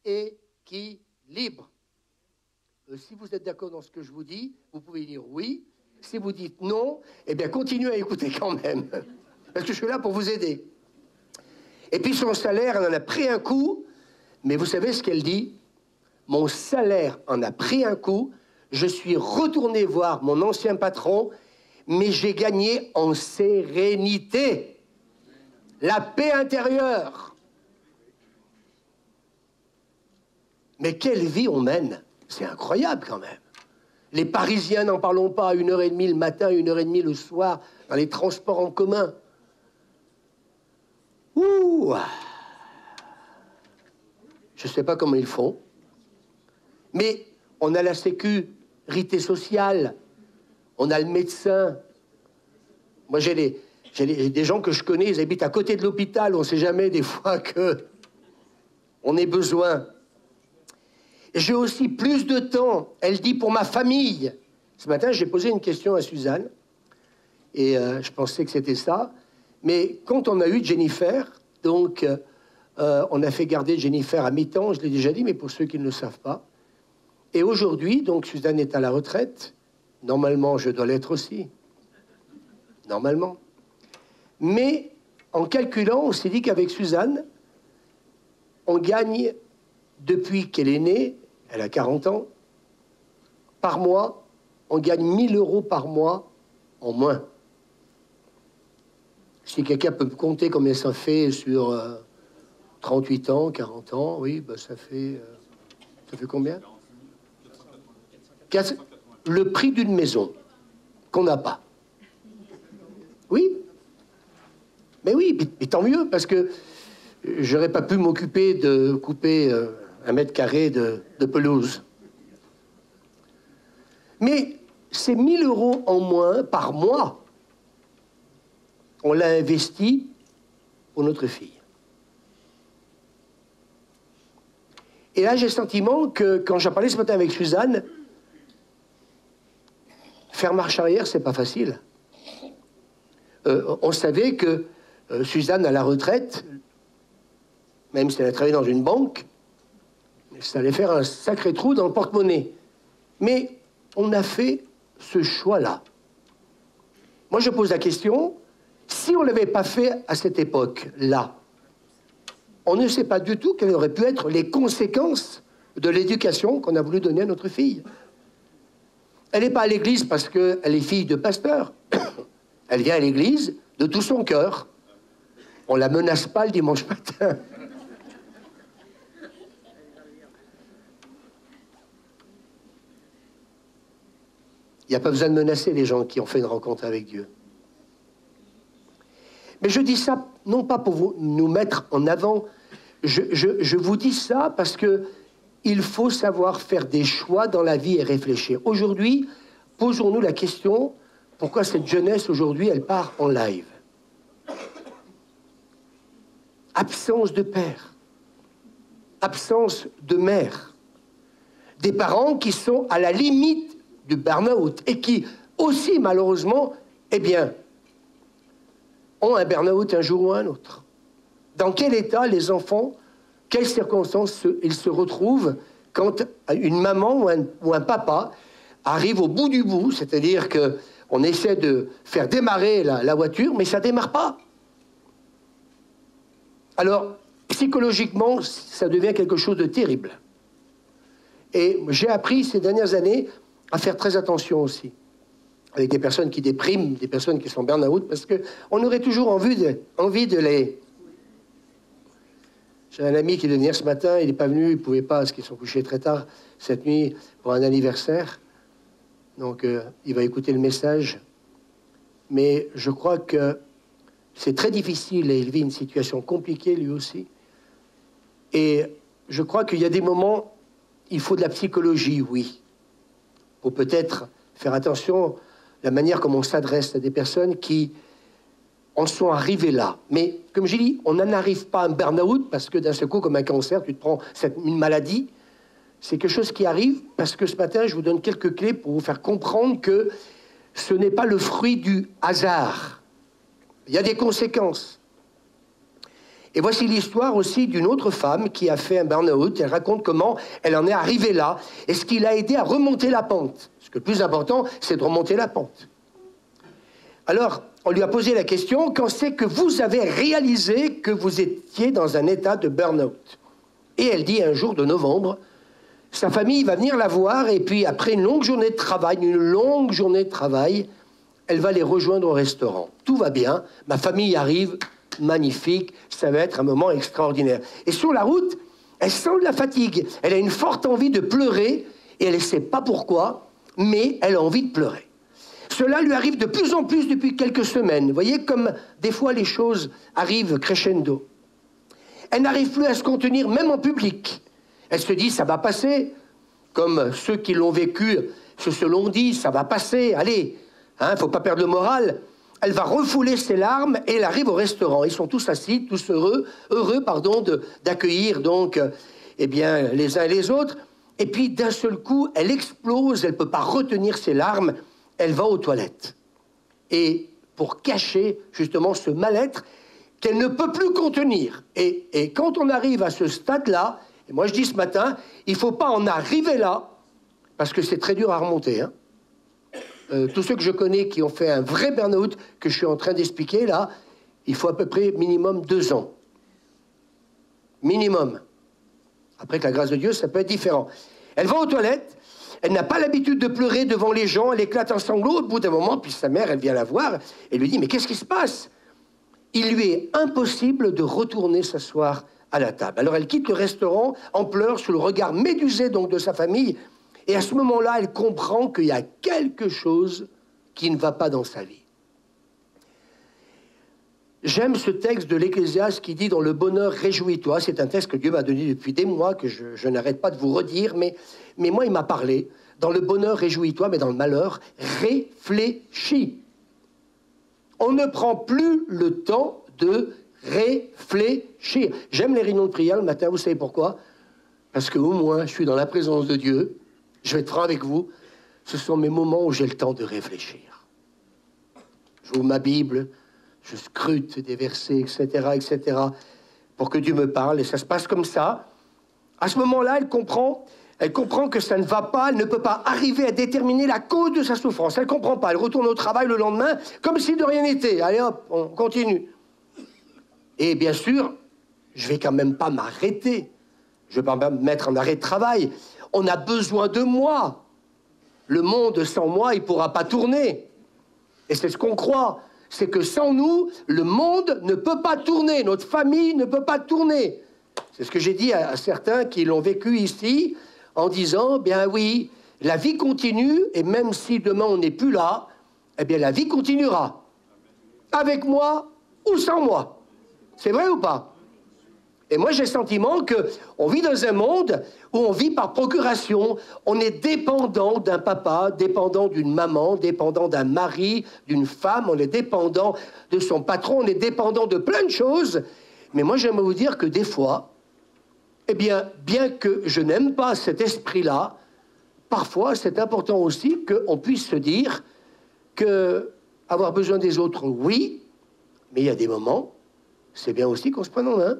équilibre. Si vous êtes d'accord dans ce que je vous dis, vous pouvez dire oui. Si vous dites non, eh bien, continuez à écouter quand même. Parce que je suis là pour vous aider. Et puis son salaire, elle en a pris un coup. Mais vous savez ce qu'elle dit? Mon salaire en a pris un coup. Je suis retourné voir mon ancien patron, mais j'ai gagné en sérénité. La paix intérieure. Mais quelle vie on mène? C'est incroyable quand même. Les Parisiens, n'en parlons pas, 1h30 le matin, 1h30 le soir, dans les transports en commun. Ouh! Je ne sais pas comment ils font, mais on a la sécurité sociale, on a le médecin. Moi, j'ai des gens que je connais, ils habitent à côté de l'hôpital, on ne sait jamais des fois qu'on ait besoin. J'ai aussi plus de temps, elle dit, pour ma famille. Ce matin, j'ai posé une question à Suzanne, et je pensais que c'était ça. Mais quand on a eu Jennifer, donc on a fait garder Jennifer à mi-temps, je l'ai déjà dit, mais pour ceux qui ne le savent pas. Et aujourd'hui, donc Suzanne est à la retraite. Normalement, je dois l'être aussi. Normalement. Mais en calculant, on s'est dit qu'avec Suzanne, on gagne, depuis qu'elle est née, elle a 40 ans, par mois, on gagne 1 000 € par mois en moins. Si quelqu'un peut me compter combien ça fait sur 38 ans, 40 ans, oui, ben ça fait combien? Le prix d'une maison qu'on n'a pas. Oui. Mais oui, mais tant mieux, parce que j'aurais pas pu m'occuper de couper 1 mètre carré de pelouse. Mais ces 1 000 € en moins par mois, on l'a investi pour notre fille. Et là, j'ai le sentiment que, quand j'en parlais ce matin avec Suzanne, faire marche arrière, c'est pas facile. On savait que Suzanne, à la retraite, même si elle a travaillé dans une banque, ça allait faire un sacré trou dans le porte-monnaie. Mais on a fait ce choix-là. Moi, je pose la question, si on ne l'avait pas fait à cette époque-là, on ne sait pas du tout quelles auraient pu être les conséquences de l'éducation qu'on a voulu donner à notre fille. Elle n'est pas à l'église parce qu'elle est fille de pasteur. Elle vient à l'église de tout son cœur. On ne la menace pas le dimanche matin. Il n'y a pas besoin de menacer les gens qui ont fait une rencontre avec Dieu. Mais je dis ça, non pas pour nous mettre en avant, je vous dis ça parce que il faut savoir faire des choix dans la vie et réfléchir. Aujourd'hui, posons-nous la question, pourquoi cette jeunesse aujourd'hui, elle part en live? Absence de père, absence de mère, des parents qui sont à la limite du burn-out et qui aussi, malheureusement, eh bien, ont un burn-out un jour ou un autre. Dans quel état les enfants, quelles circonstances ils se retrouvent quand une maman ou un papa arrive au bout du bout, c'est-à-dire qu'on essaie de faire démarrer la voiture, mais ça ne démarre pas. Alors, psychologiquement, ça devient quelque chose de terrible. Et j'ai appris ces dernières années à faire très attention aussi, avec des personnes qui dépriment, des personnes qui sont burn-out, parce qu'on aurait toujours envie de les... J'ai un ami qui devait venir ce matin, il n'est pas venu, il ne pouvait pas, parce qu'ils sont couchés très tard cette nuit pour un anniversaire. Donc, il va écouter le message. Mais je crois que c'est très difficile et il vit une situation compliquée lui aussi. Et je crois qu'il y a des moments, il faut de la psychologie, oui. Pour peut-être faire attention à la manière comme on s'adresse à des personnes qui en sont arrivées là. Mais comme j'ai dit, on n'en arrive pas à un burn-out parce que d'un seul coup, comme un cancer, tu te prends une maladie. C'est quelque chose qui arrive parce que ce matin, je vous donne quelques clés pour vous faire comprendre que ce n'est pas le fruit du hasard. Il y a des conséquences. Et voici l'histoire aussi d'une autre femme qui a fait un burn-out. Elle raconte comment elle en est arrivée là et ce qui l'a aidé à remonter la pente. Parce que le plus important, c'est de remonter la pente. Alors, on lui a posé la question, quand c'est que vous avez réalisé que vous étiez dans un état de burn-out? Et elle dit un jour de novembre, sa famille va venir la voir et puis après une longue journée de travail, elle va les rejoindre au restaurant. Tout va bien, ma famille arrive, magnifique, ça va être un moment extraordinaire. Et sur la route, elle sent de la fatigue, elle a une forte envie de pleurer et elle ne sait pas pourquoi, mais elle a envie de pleurer. Cela lui arrive de plus en plus depuis quelques semaines. Vous voyez comme des fois les choses arrivent crescendo. Elle n'arrive plus à se contenir, même en public. Elle se dit, ça va passer. Comme ceux qui l'ont vécu se l'ont dit, ça va passer, allez, hein, faut pas perdre le moral. Elle va refouler ses larmes et elle arrive au restaurant. Ils sont tous assis, tous heureux d'accueillir donc, eh bien, les uns et les autres. Et puis d'un seul coup, elle explose, elle ne peut pas retenir ses larmes, elle va aux toilettes. Et pour cacher justement ce mal-être qu'elle ne peut plus contenir. Et quand on arrive à ce stade-là, et moi je dis ce matin, il ne faut pas en arriver là, parce que c'est très dur à remonter. Hein. Tous ceux que je connais qui ont fait un vrai burn-out, que je suis en train d'expliquer là, il faut à peu près minimum 2 ans. Minimum. Après que la grâce de Dieu, ça peut être différent. Elle va aux toilettes, elle n'a pas l'habitude de pleurer devant les gens, elle éclate en sanglots au bout d'un moment, puis sa mère, elle vient la voir, et lui dit, mais qu'est-ce qui se passe? Il lui est impossible de retourner s'asseoir à la table. Alors elle quitte le restaurant en pleurs sous le regard médusé donc de sa famille, et à ce moment-là, elle comprend qu'il y a quelque chose qui ne va pas dans sa vie. J'aime ce texte de l'Ecclésiaste qui dit « Dans le bonheur, réjouis-toi ». C'est un texte que Dieu m'a donné depuis des mois, que je n'arrête pas de vous redire, mais moi, il m'a parlé. Dans le bonheur, réjouis-toi, mais dans le malheur, réfléchis. On ne prend plus le temps de réfléchir. J'aime les réunions de prière le matin, vous savez pourquoi? Parce qu'au moins, je suis dans la présence de Dieu. Je vais être franc avec vous. Ce sont mes moments où j'ai le temps de réfléchir. J'ouvre ma Bible, je scrute des versets, etc., pour que Dieu me parle, et ça se passe comme ça. À ce moment-là, elle comprend que ça ne va pas, elle ne peut pas arriver à déterminer la cause de sa souffrance. Elle ne comprend pas, elle retourne au travail le lendemain, comme si de rien n'était. Allez hop, on continue. Et bien sûr, je ne vais quand même pas m'arrêter. Je ne vais pas me mettre en arrêt de travail. On a besoin de moi. Le monde sans moi, il ne pourra pas tourner. Et c'est ce qu'on croit. C'est que sans nous, le monde ne peut pas tourner. Notre famille ne peut pas tourner. C'est ce que j'ai dit à certains qui l'ont vécu ici, en disant, bien oui, la vie continue, et même si demain on n'est plus là, eh bien la vie continuera. Avec moi ou sans moi. C'est vrai ou pas? Et moi, j'ai le sentiment qu'on vit dans un monde où on vit par procuration. On est dépendant d'un papa, dépendant d'une maman, dépendant d'un mari, d'une femme. On est dépendant de son patron, on est dépendant de plein de choses. Mais moi, j'aimerais vous dire que des fois, eh bien que je n'aime pas cet esprit-là, parfois, c'est important aussi qu'on puisse se dire que avoir besoin des autres, oui, mais il y a des moments, c'est bien aussi qu'on se prenne en main.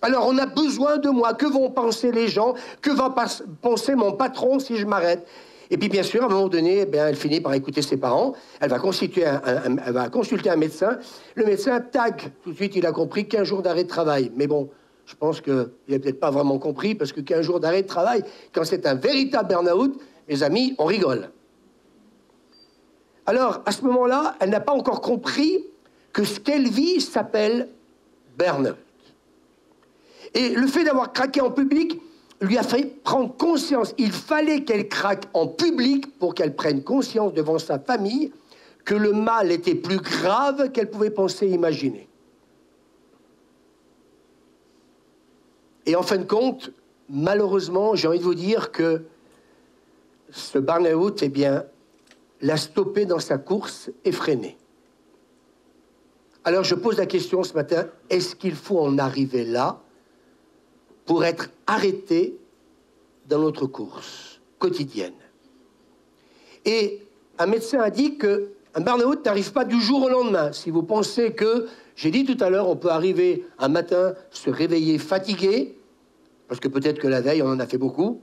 Alors, on a besoin de moi. Que vont penser les gens? Que va penser mon patron si je m'arrête? Et puis, bien sûr, à un moment donné, eh bien, elle finit par écouter ses parents. Elle va consulter un médecin. Le médecin, tac, tout de suite, il a compris 15 jours d'arrêt de travail. Mais bon, je pense qu'il n'a peut-être pas vraiment compris, parce que 15 jours d'arrêt de travail, quand c'est un véritable burn-out, mes amis, on rigole. Alors, à ce moment-là, elle n'a pas encore compris que ce qu'elle vit s'appelle burn-out. Et le fait d'avoir craqué en public lui a fait prendre conscience. Il fallait qu'elle craque en public pour qu'elle prenne conscience devant sa famille que le mal était plus grave qu'elle pouvait penser et imaginer. Et en fin de compte, malheureusement, j'ai envie de vous dire que ce burn-out, eh bien, l'a stoppé dans sa course effrénée. Alors je pose la question ce matin, est-ce qu'il faut en arriver là pour être arrêté dans notre course quotidienne? Et un médecin a dit qu'un burn-out n'arrive pas du jour au lendemain. Si vous pensez que, j'ai dit tout à l'heure, on peut arriver un matin, se réveiller fatigué, parce que peut-être que la veille, on en a fait beaucoup.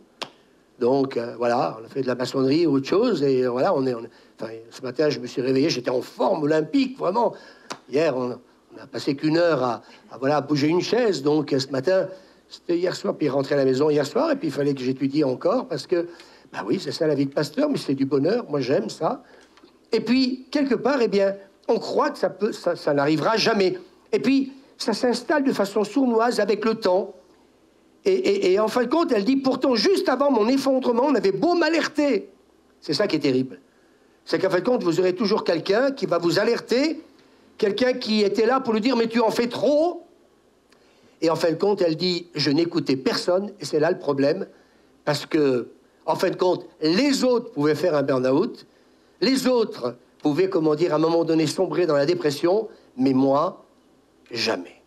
Donc, voilà, on a fait de la maçonnerie ou autre chose, et voilà, enfin, ce matin, je me suis réveillé, j'étais en forme olympique, vraiment. Hier, on a passé qu'une heure à bouger une chaise, donc ce matin... C'était hier soir, puis rentrer à la maison hier soir, et puis il fallait que j'étudie encore, parce que, bah oui, c'est ça la vie de pasteur, mais c'est du bonheur, moi j'aime ça. Et puis, quelque part, eh bien, on croit que ça n'arrivera jamais. Et puis, ça s'installe de façon sournoise avec le temps. Et en fin de compte, elle dit, pourtant, juste avant mon effondrement, on avait beau m'alerter. C'est ça qui est terrible. C'est qu'en fin de compte, vous aurez toujours quelqu'un qui va vous alerter, quelqu'un qui était là pour lui dire, mais tu en fais trop. Et en fin de compte, elle dit, je n'écoutais personne, et c'est là le problème, parce que, en fin de compte, les autres pouvaient faire un burn-out, les autres pouvaient, comment dire, à un moment donné, sombrer dans la dépression, mais moi, jamais.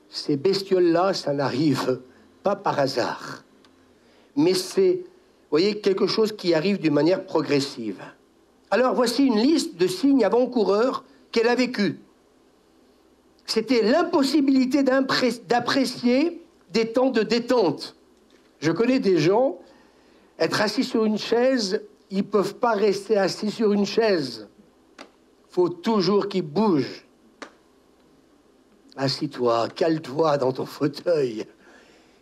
Ces bestioles-là, ça n'arrive pas par hasard. Mais c'est, vous voyez, quelque chose qui arrive d'une manière progressive. Alors, voici une liste de signes avant-coureurs qu'elle a vécus. C'était l'impossibilité d'apprécier des temps de détente. Je connais des gens, être assis sur une chaise, ils ne peuvent pas rester assis sur une chaise. Il faut toujours qu'ils bougent. Assis-toi, cale-toi dans ton fauteuil.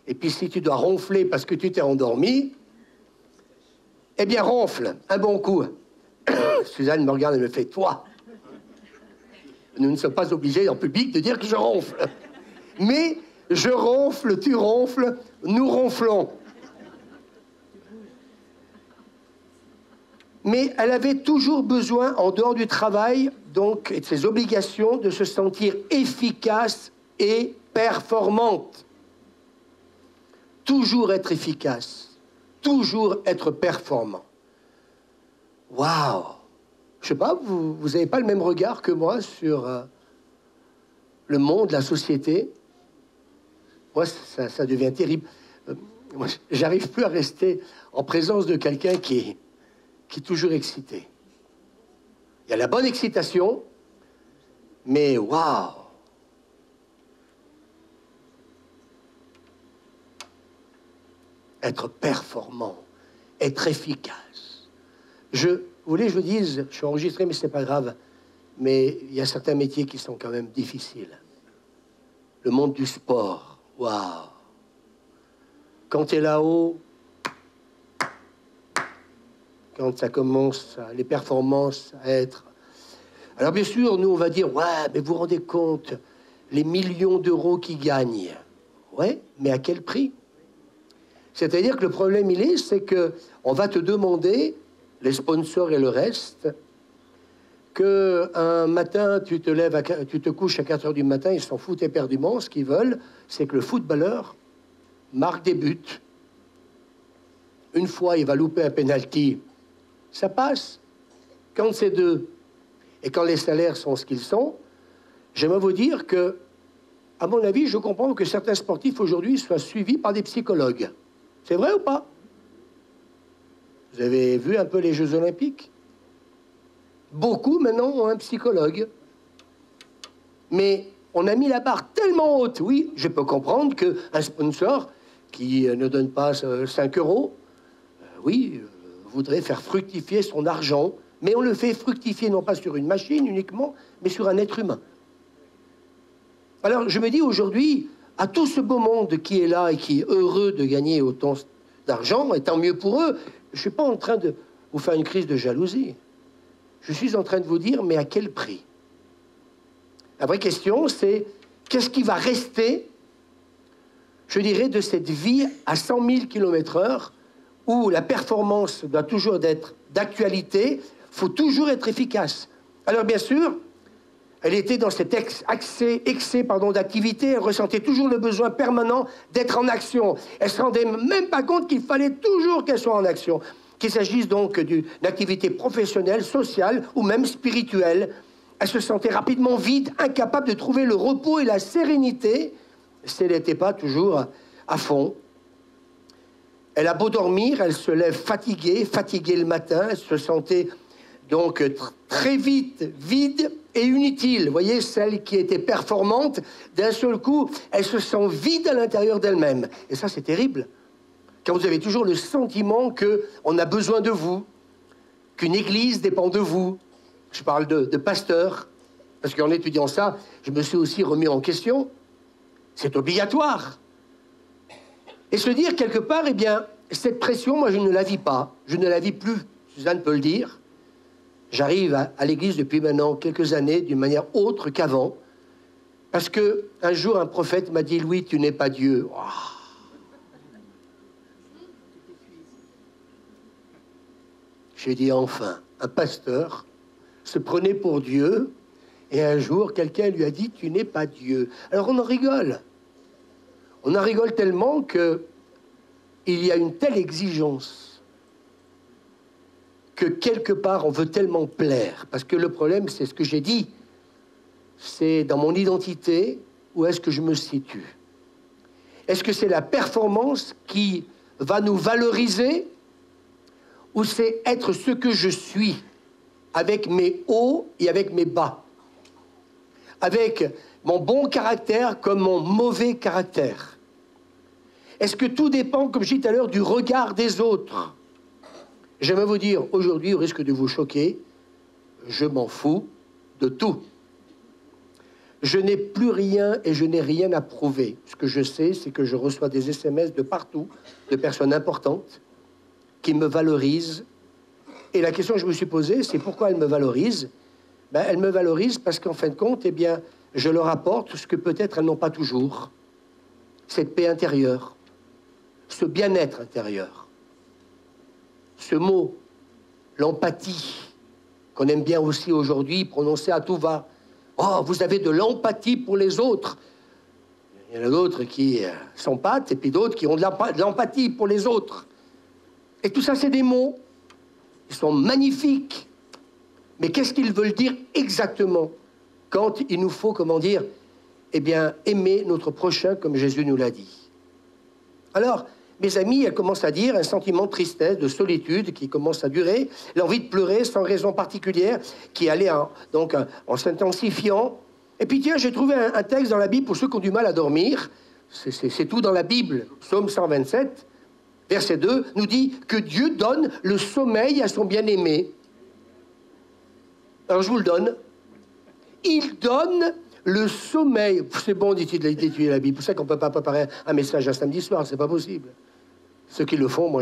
Et puis si tu dois ronfler parce que tu t'es endormi, eh bien ronfle, un bon coup. Suzanne me regarde et me fait « toi ». Nous ne sommes pas obligés en public de dire que je ronfle. Mais je ronfle, tu ronfles, nous ronflons. Mais elle avait toujours besoin, en dehors du travail, donc, et de ses obligations, de se sentir efficace et performante. Toujours être efficace, toujours être performant. Waouh! Je sais pas, vous n'avez pas le même regard que moi sur le monde, la société. Moi, ça devient terrible. Moi, j'arrive plus à rester en présence de quelqu'un qui est toujours excité. Il y a la bonne excitation, mais waouh! Être performant, être efficace. Vous voulez que je vous dise, je suis enregistré, mais c'est pas grave, mais il y a certains métiers qui sont quand même difficiles. Le monde du sport, waouh! Quand tu es là-haut, quand ça commence, les performances à être... Alors bien sûr, nous on va dire, ouais, mais vous vous rendez compte, les millions d'euros qu'ils gagnent. Ouais, mais à quel prix? C'est-à-dire que le problème, c'est que on va te demander, les sponsors et le reste, que un matin, tu te couches à 4 heures du matin, ils s'en foutent éperdument. Ce qu'ils veulent, c'est que le footballeur marque des buts. Une fois, il va louper un penalty, ça passe. Quand c'est 2, et quand les salaires sont ce qu'ils sont, j'aimerais vous dire que, à mon avis, je comprends que certains sportifs aujourd'hui soient suivis par des psychologues. C'est vrai ou pas? Vous avez vu un peu les Jeux Olympiques? Beaucoup, maintenant, ont un psychologue. Mais on a mis la barre tellement haute. Oui, je peux comprendre qu'un sponsor qui ne donne pas 5 euros, oui, voudrait faire fructifier son argent, mais on le fait fructifier non pas sur une machine uniquement, mais sur un être humain. Alors, je me dis aujourd'hui, à tout ce beau monde qui est là et qui est heureux de gagner autant d'argent, et tant mieux pour eux, je ne suis pas en train de vous faire une crise de jalousie. Je suis en train de vous dire, mais à quel prix? La vraie question, c'est qu'est-ce qui va rester, je dirais, de cette vie à 100 000 km/h où la performance doit toujours être d'actualité, il faut toujours être efficace. Alors bien sûr, elle était dans cet excès d'activité, elle ressentait toujours le besoin permanent d'être en action. Elle ne se rendait même pas compte qu'il fallait toujours qu'elle soit en action. Qu'il s'agisse donc d'une activité professionnelle, sociale ou même spirituelle. Elle se sentait rapidement vide, incapable de trouver le repos et la sérénité si elle n'était pas toujours à fond. Elle a beau dormir, elle se lève fatiguée le matin, elle se sentait donc très vite vide et inutile. Vous voyez, celle qui était performante, d'un seul coup, elle se sent vide à l'intérieur d'elle-même. Et ça, c'est terrible. Quand vous avez toujours le sentiment qu'on a besoin de vous, qu'une église dépend de vous. Je parle de pasteur, parce qu'en étudiant ça, je me suis aussi remis en question. C'est obligatoire. Et se dire quelque part, eh bien, cette pression, moi, je ne la vis pas. Je ne la vis plus, Suzanne peut le dire. J'arrive à l'église depuis maintenant quelques années d'une manière autre qu'avant. Parce que un jour, un prophète m'a dit, Louis, tu n'es pas Dieu. Oh. J'ai dit, enfin, un pasteur se prenait pour Dieu, et un jour, quelqu'un lui a dit, tu n'es pas Dieu. Alors on en rigole. On en rigole tellement que il y a une telle exigence que quelque part, on veut tellement plaire. Parce que le problème, c'est ce que j'ai dit. C'est dans mon identité, où est-ce que je me situe? Est-ce que c'est la performance qui va nous valoriser, ou c'est être ce que je suis, avec mes hauts et avec mes bas, avec mon bon caractère comme mon mauvais caractère? Est-ce que tout dépend, comme je disais tout à l'heure, du regard des autres? J'aimerais vous dire, aujourd'hui, au risque de vous choquer, je m'en fous de tout. Je n'ai plus rien et je n'ai rien à prouver. Ce que je sais, c'est que je reçois des SMS de partout, de personnes importantes, qui me valorisent. Et la question que je me suis posée, c'est pourquoi elles me valorisent? Ben, elles me valorisent parce qu'en fin de compte, eh bien, je leur apporte ce que peut-être elles n'ont pas toujours. Cette paix intérieure, ce bien-être intérieur. Ce mot, l'empathie, qu'on aime bien aussi aujourd'hui prononcer à tout va. Oh, vous avez de l'empathie pour les autres. Il y en a d'autres qui s'empâtent et puis d'autres qui ont de l'empathie pour les autres. Et tout ça, c'est des mots. Ils sont magnifiques. Mais qu'est-ce qu'ils veulent dire exactement quand il nous faut, comment dire, eh bien, aimer notre prochain comme Jésus nous l'a dit? Alors, mes amis, elles commencent à dire un sentiment de tristesse, de solitude qui commence à durer, l'envie de pleurer sans raison particulière, qui allait en s'intensifiant. Et puis tiens, j'ai trouvé un texte dans la Bible pour ceux qui ont du mal à dormir. C'est tout dans la Bible. Psaume 127, verset 2, nous dit que Dieu donne le sommeil à son bien-aimé. Alors je vous le donne. Il donne le sommeil. C'est bon d'étudier la Bible. C'est pour ça qu'on ne peut pas préparer un message un samedi soir, c'est pas possible. Ceux qui le font,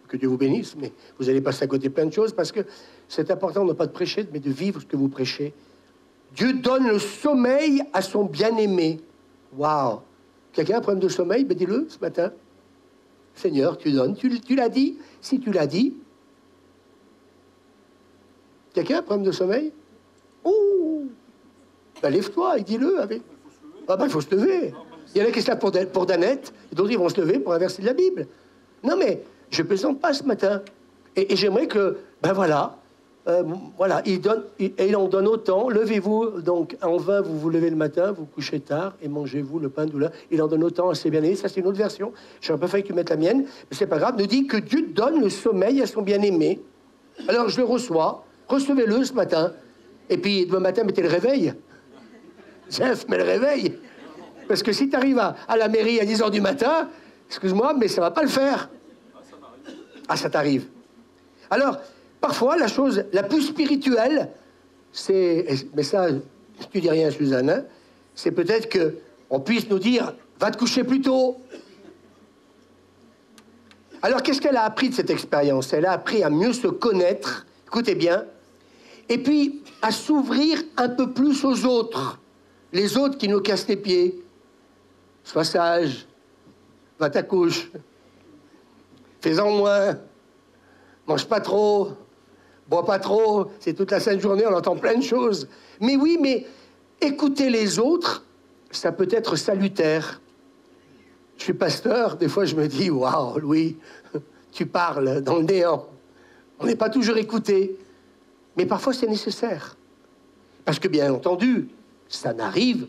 que Dieu vous bénisse, mais vous allez passer à côté plein de choses parce que c'est important non pas de prêcher, mais de vivre ce que vous prêchez. Dieu donne le sommeil à son bien-aimé. Waouh! Quelqu'un a un problème de sommeil? Ben dis-le ce matin. Seigneur, tu donnes. Tu l'as dit? Si tu l'as dit. Quelqu'un a un problème de sommeil? Oh! Ben lève-toi et dis-le avec. Ah ben il faut se lever. Il y en a qui se lèvent pour Danette, et d'autres ils vont se lever pour un verset de la Bible. Non mais, je plaisante pas ce matin. Et j'aimerais que, ben voilà, il en donne autant. Levez-vous, donc en vain vous vous levez le matin, vous couchez tard, et mangez-vous le pain de douleur. Il en donne autant à ses bien-aimés. Ça c'est une autre version. J'aurais pas fallu que tu mettes la mienne, mais c'est pas grave. Nous dit que Dieu donne le sommeil à son bien-aimé. Alors je le reçois, recevez-le ce matin. Et puis demain matin, mettez le réveil. Jeff, mets le réveil. Parce que si tu arrives à la mairie à 10h du matin, excuse-moi, mais ça va pas le faire. Ah, ça t'arrive. Alors, parfois, la chose la plus spirituelle, c'est... Mais ça, tu dis rien, Suzanne, hein, c'est peut-être qu'on puisse nous dire, va te coucher plus tôt. Alors, qu'est-ce qu'elle a appris de cette expérience? Elle a appris à mieux se connaître, écoutez bien, et puis à s'ouvrir un peu plus aux autres. Les autres qui nous cassent les pieds. Sois sage, va ta couche, fais-en moins, mange pas trop, bois pas trop, c'est toute la sainte journée, on entend plein de choses. Mais oui, mais écouter les autres, ça peut être salutaire. Je suis pasteur, des fois je me dis, waouh, Louis, tu parles dans le néant. On n'est pas toujours écouté, mais parfois c'est nécessaire. Parce que bien entendu, ça n'arrive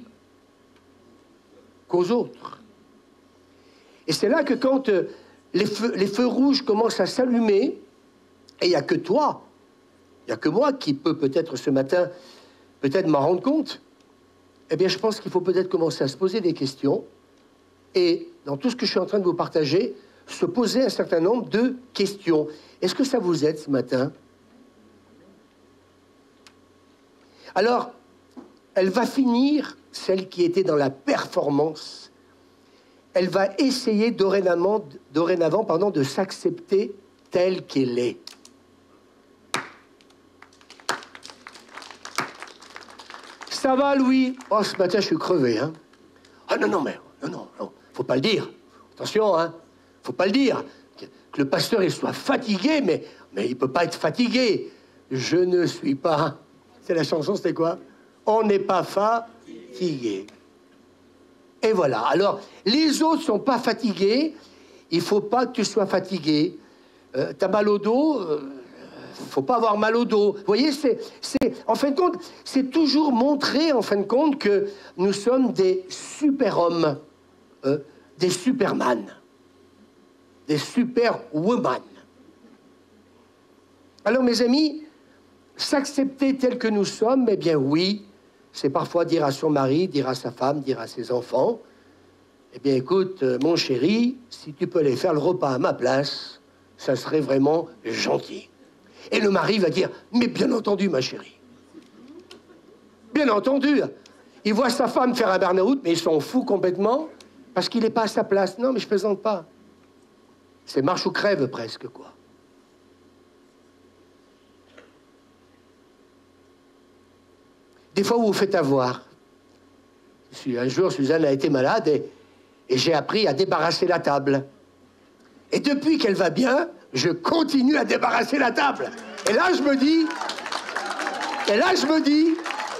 qu'aux autres. Et c'est là que quand les feux rouges commencent à s'allumer, et il n'y a que toi, il n'y a que moi qui peut peut-être ce matin, peut-être m'en rendre compte, eh bien je pense qu'il faut peut-être commencer à se poser des questions, et dans tout ce que je suis en train de vous partager, se poser un certain nombre de questions. Est-ce que ça vous aide ce matin? Alors, elle va finir, celle qui était dans la performance, elle va essayer dorénavant de s'accepter telle qu'elle est. Ça va, Louis? Oh, ce matin, je suis crevé, hein. Ah non, non, mais non, faut pas le dire. Attention, hein, faut pas le dire. Que le pasteur, il soit fatigué, mais il peut pas être fatigué. Je ne suis pas... C'est la chanson, c'était quoi? On n'est pas fatigué. Et voilà. Alors, les autres sont pas fatigués. Il faut pas que tu sois fatigué. T'as mal au dos, faut pas avoir mal au dos. Vous voyez, en fin de compte, c'est toujours montrer, en fin de compte, que nous sommes des super-hommes, des superman, des superwoman. Alors, mes amis, s'accepter tel que nous sommes, eh bien oui, c'est parfois dire à son mari, dire à sa femme, dire à ses enfants, eh bien écoute, mon chéri, si tu peux aller faire le repas à ma place, ça serait vraiment gentil. Et le mari va dire, mais bien entendu, ma chérie. Bien entendu. Il voit sa femme faire un burn-out, mais il s'en fout complètement, parce qu'il n'est pas à sa place. Non, mais je plaisante pas. C'est marche ou crève presque, quoi. Des fois, vous vous faites avoir. Un jour, Suzanne a été malade et j'ai appris à débarrasser la table. Et depuis qu'elle va bien, je continue à débarrasser la table. Et là, je me dis,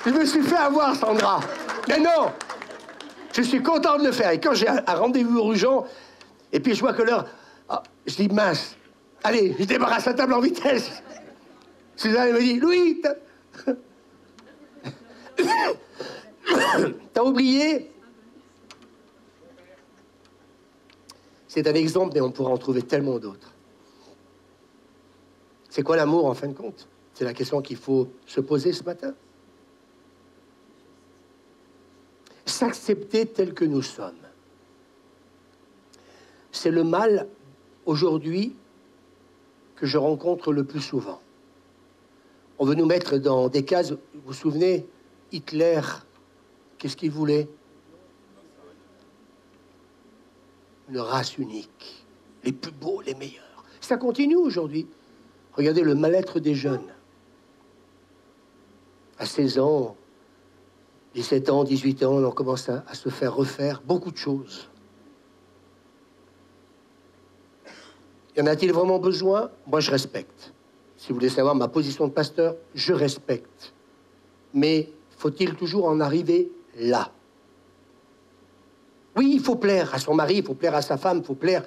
je me suis fait avoir, Sandra. Mais non, je suis content de le faire. Et quand j'ai un rendez-vous urgent, et puis je vois que l'heure, oh, je dis, mince, allez, je débarrasse la table en vitesse. Suzanne elle me dit, Louis, t'as oublié? C'est un exemple, mais on pourra en trouver tellement d'autres. C'est quoi l'amour, en fin de compte? C'est la question qu'il faut se poser ce matin. S'accepter tel que nous sommes. C'est le mal, aujourd'hui, que je rencontre le plus souvent. On veut nous mettre dans des cases. Vous vous souvenez, Hitler, qu'est-ce qu'il voulait? Une race unique, les plus beaux, les meilleurs. Ça continue aujourd'hui. Regardez le mal-être des jeunes. À 16 ans, 17 ans, 18 ans, on commence à se faire refaire beaucoup de choses. Y en a-t-il vraiment besoin? Moi, je respecte. Si vous voulez savoir ma position de pasteur, je respecte. Mais faut-il toujours en arriver là? Oui, il faut plaire à son mari, il faut plaire à sa femme, il faut plaire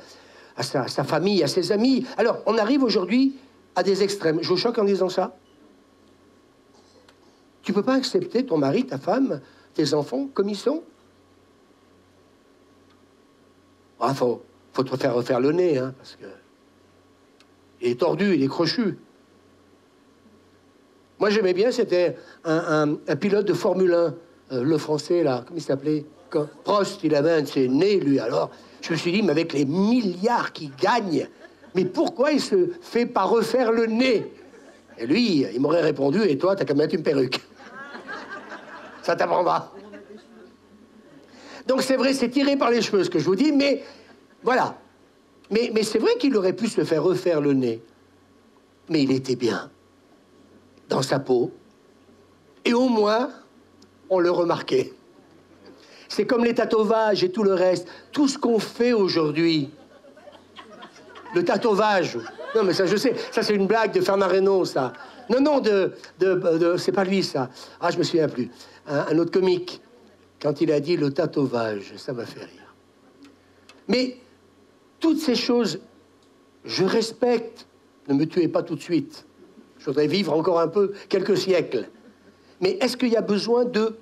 à sa famille, à ses amis. Alors, on arrive aujourd'hui à des extrêmes. Je vous choque en disant ça? Tu peux pas accepter ton mari, ta femme, tes enfants comme ils sont? Ah, faut te faire refaire le nez, hein, parce que il est tordu, il est crochu. Moi, j'aimais bien, c'était un pilote de Formule 1, le français, là, comment il s'appelait? Prost, il avait un de ses nez, lui. Alors, je me suis dit, mais avec les milliards qu'il gagne, mais pourquoi il se fait pas refaire le nez? Et lui, il m'aurait répondu, et toi, t'as qu'à mettre une perruque. Ça t'apprendra. Donc, c'est vrai, c'est tiré par les cheveux, ce que je vous dis, mais voilà. Mais c'est vrai qu'il aurait pu se faire refaire le nez. Mais il était bien dans sa peau. Et au moins, on le remarquait. C'est comme les tatouages et tout le reste. Tout ce qu'on fait aujourd'hui. Le tatouage. Non, mais ça, je sais. Ça, c'est une blague de Fernand Reynaud, ça. Non, c'est pas lui, ça. Ah, je me souviens plus. Un autre comique. Quand il a dit le tatouage, ça m'a fait rire. Mais toutes ces choses, je respecte. Ne me tuez pas tout de suite. Je voudrais vivre encore un peu, quelques siècles. Mais est-ce qu'il y a besoin de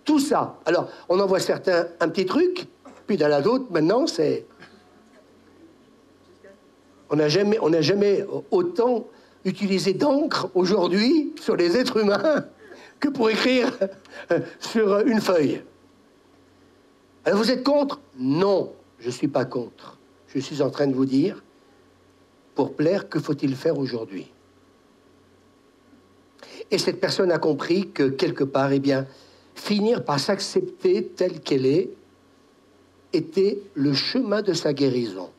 tout ça? Alors, on en voit certains, un petit truc, puis dans la d'autres, maintenant, c'est... On n'a jamais autant utilisé d'encre aujourd'hui sur les êtres humains que pour écrire sur une feuille. Alors, vous êtes contre? Non, je ne suis pas contre. Je suis en train de vous dire, pour plaire, que faut-il faire aujourd'hui? Et cette personne a compris que, quelque part, eh bien, finir par s'accepter telle qu'elle est était le chemin de sa guérison.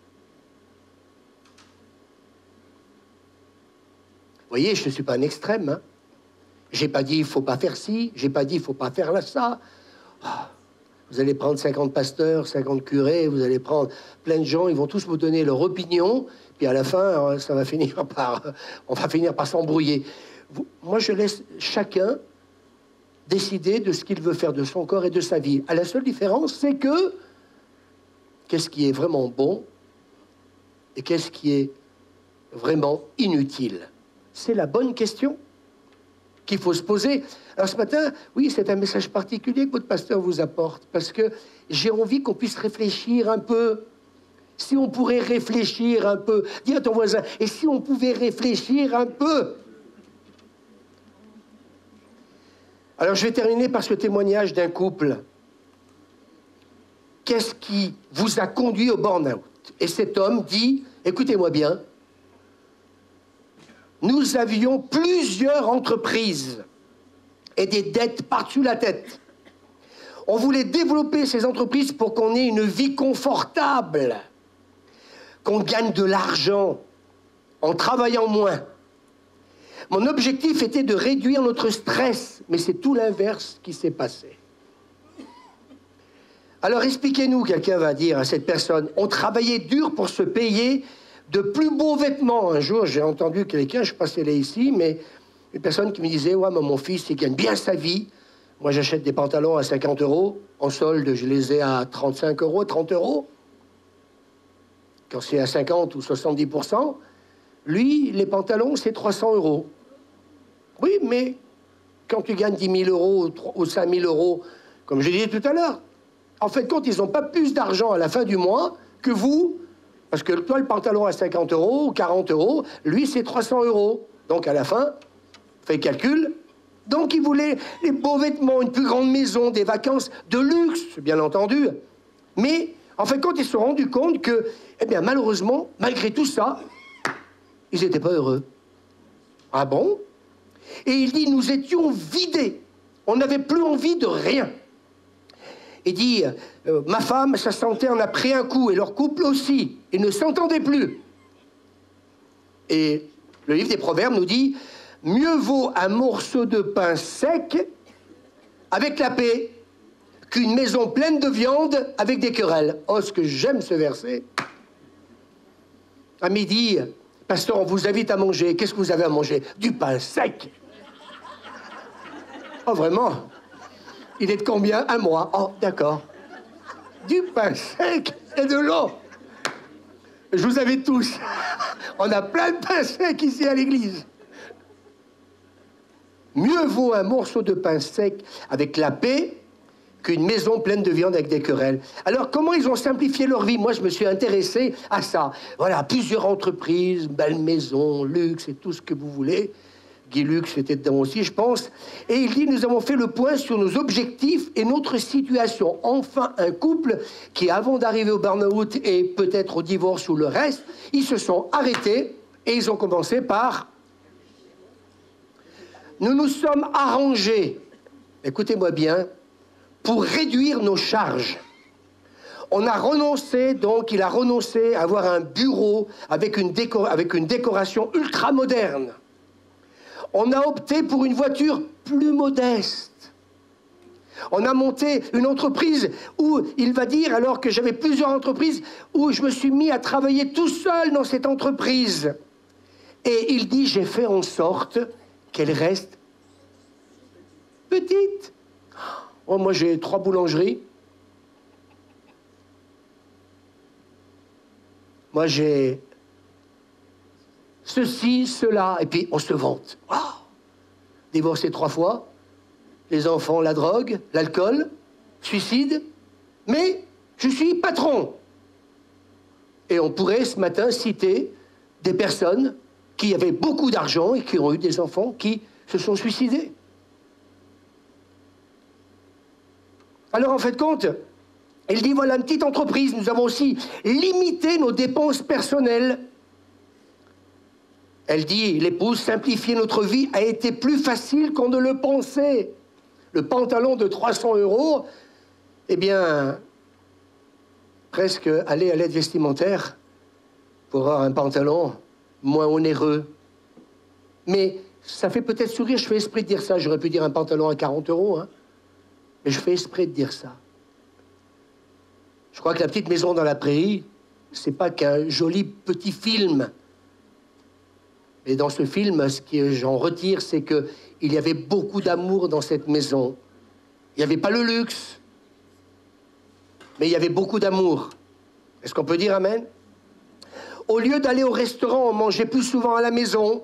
Vous voyez, je ne suis pas un extrême. Hein. J'ai pas dit il faut pas faire ci, j'ai pas dit il faut pas faire là ça. Vous allez prendre 50 pasteurs, 50 curés, vous allez prendre plein de gens, ils vont tous vous donner leur opinion, puis à la fin, ça va finir par, on va finir par s'embrouiller. Moi, je laisse chacun décider de ce qu'il veut faire de son corps et de sa vie. La seule différence, c'est que qu'est-ce qui est vraiment bon et qu'est-ce qui est vraiment inutile? C'est la bonne question qu'il faut se poser. Alors ce matin, oui, c'est un message particulier que votre pasteur vous apporte, parce que j'ai envie qu'on puisse réfléchir un peu. Si on pourrait réfléchir un peu, dis à ton voisin, et si on pouvait réfléchir un peu? Alors je vais terminer par ce témoignage d'un couple. Qu'est-ce qui vous a conduit au burn-out? Et cet homme dit, écoutez-moi bien, nous avions plusieurs entreprises et des dettes par-dessus la tête. On voulait développer ces entreprises pour qu'on ait une vie confortable, qu'on gagne de l'argent en travaillant moins. Mon objectif était de réduire notre stress, mais c'est tout l'inverse qui s'est passé. Alors expliquez-nous, quelqu'un va dire à cette personne, on travaillait dur pour se payer de plus beaux vêtements. Un jour, j'ai entendu quelqu'un, je ne sais pas si elle est ici, mais une personne qui me disait, ouais, mais mon fils, il gagne bien sa vie. Moi, j'achète des pantalons à 50 €. En solde, je les ai à 35 €, 30 €. Quand c'est à 50 ou 70%, lui, les pantalons, c'est 300 €. Oui, mais quand tu gagnes 10 000 € ou 5 000 €, comme je disais tout à l'heure, en fait, quand ils n'ont pas plus d'argent à la fin du mois que vous, parce que toi, le pantalon à 50 € ou 40 €, lui, c'est 300 €. Donc, à la fin, fais le calcul. Donc, il voulait les beaux vêtements, une plus grande maison, des vacances de luxe, bien entendu. Mais, en fait, quand ils se sont rendus compte que, eh bien, malheureusement, malgré tout ça, ils n'étaient pas heureux. Ah bon? Et il dit, nous étions vidés. On n'avait plus envie de rien. Il dit, ma femme, sa santé en a pris un coup, et leur couple aussi. Ils ne s'entendaient plus. Et le livre des Proverbes nous dit, mieux vaut un morceau de pain sec avec la paix qu'une maison pleine de viande avec des querelles. Oh, ce que j'aime ce verset. À midi, pasteur, on vous invite à manger. Qu'est-ce que vous avez à manger? Du pain sec. Oh, vraiment? Il est de combien? Un mois. Oh, d'accord. Du pain sec et de l'eau. Je vous invite tous. On a plein de pain sec ici à l'église. Mieux vaut un morceau de pain sec avec la paix qu'une maison pleine de viande avec des querelles. Alors, comment ils ont simplifié leur vie? Moi, je me suis intéressé à ça. Voilà, plusieurs entreprises, belles maisons, luxe et tout ce que vous voulez. Guy Lux était dedans aussi, je pense. Et il dit, nous avons fait le point sur nos objectifs et notre situation. Enfin, un couple qui, avant d'arriver au burn-out et peut-être au divorce ou le reste, ils se sont arrêtés et ils ont commencé par... Nous nous sommes arrangés, écoutez-moi bien, pour réduire nos charges. On a renoncé, donc, il a renoncé à avoir un bureau avec une décoration ultra moderne. On a opté pour une voiture plus modeste. On a monté une entreprise où, il va dire, alors que j'avais plusieurs entreprises, où je me suis mis à travailler tout seul dans cette entreprise. Et il dit, j'ai fait en sorte qu'elle reste petite. Oh, moi, j'ai 3 boulangeries. Moi, j'ai ceci, cela, et puis on se vante. Wow. Divorcé 3 fois, les enfants, la drogue, l'alcool, suicide, mais je suis patron. Et on pourrait ce matin citer des personnes qui avaient beaucoup d'argent et qui ont eu des enfants qui se sont suicidés. Alors en fait de compte, il dit voilà une petite entreprise, nous avons aussi limité nos dépenses personnelles. Elle dit, l'épouse, simplifier notre vie a été plus facile qu'on ne le pensait. Le pantalon de 300 €, eh bien, presque aller à l'aide vestimentaire pour avoir un pantalon moins onéreux. Mais Ça fait peut-être sourire, je fais exprès de dire ça. J'aurais pu dire un pantalon à 40 €, hein. Mais je fais exprès de dire ça. Je crois que La petite maison dans la prairie, c'est pas qu'un joli petit film. Mais dans ce film, ce que j'en retire, c'est qu'il y avait beaucoup d'amour dans cette maison. Il n'y avait pas le luxe, mais il y avait beaucoup d'amour. Est-ce qu'on peut dire amen? Au lieu d'aller au restaurant, on mangeait plus souvent à la maison.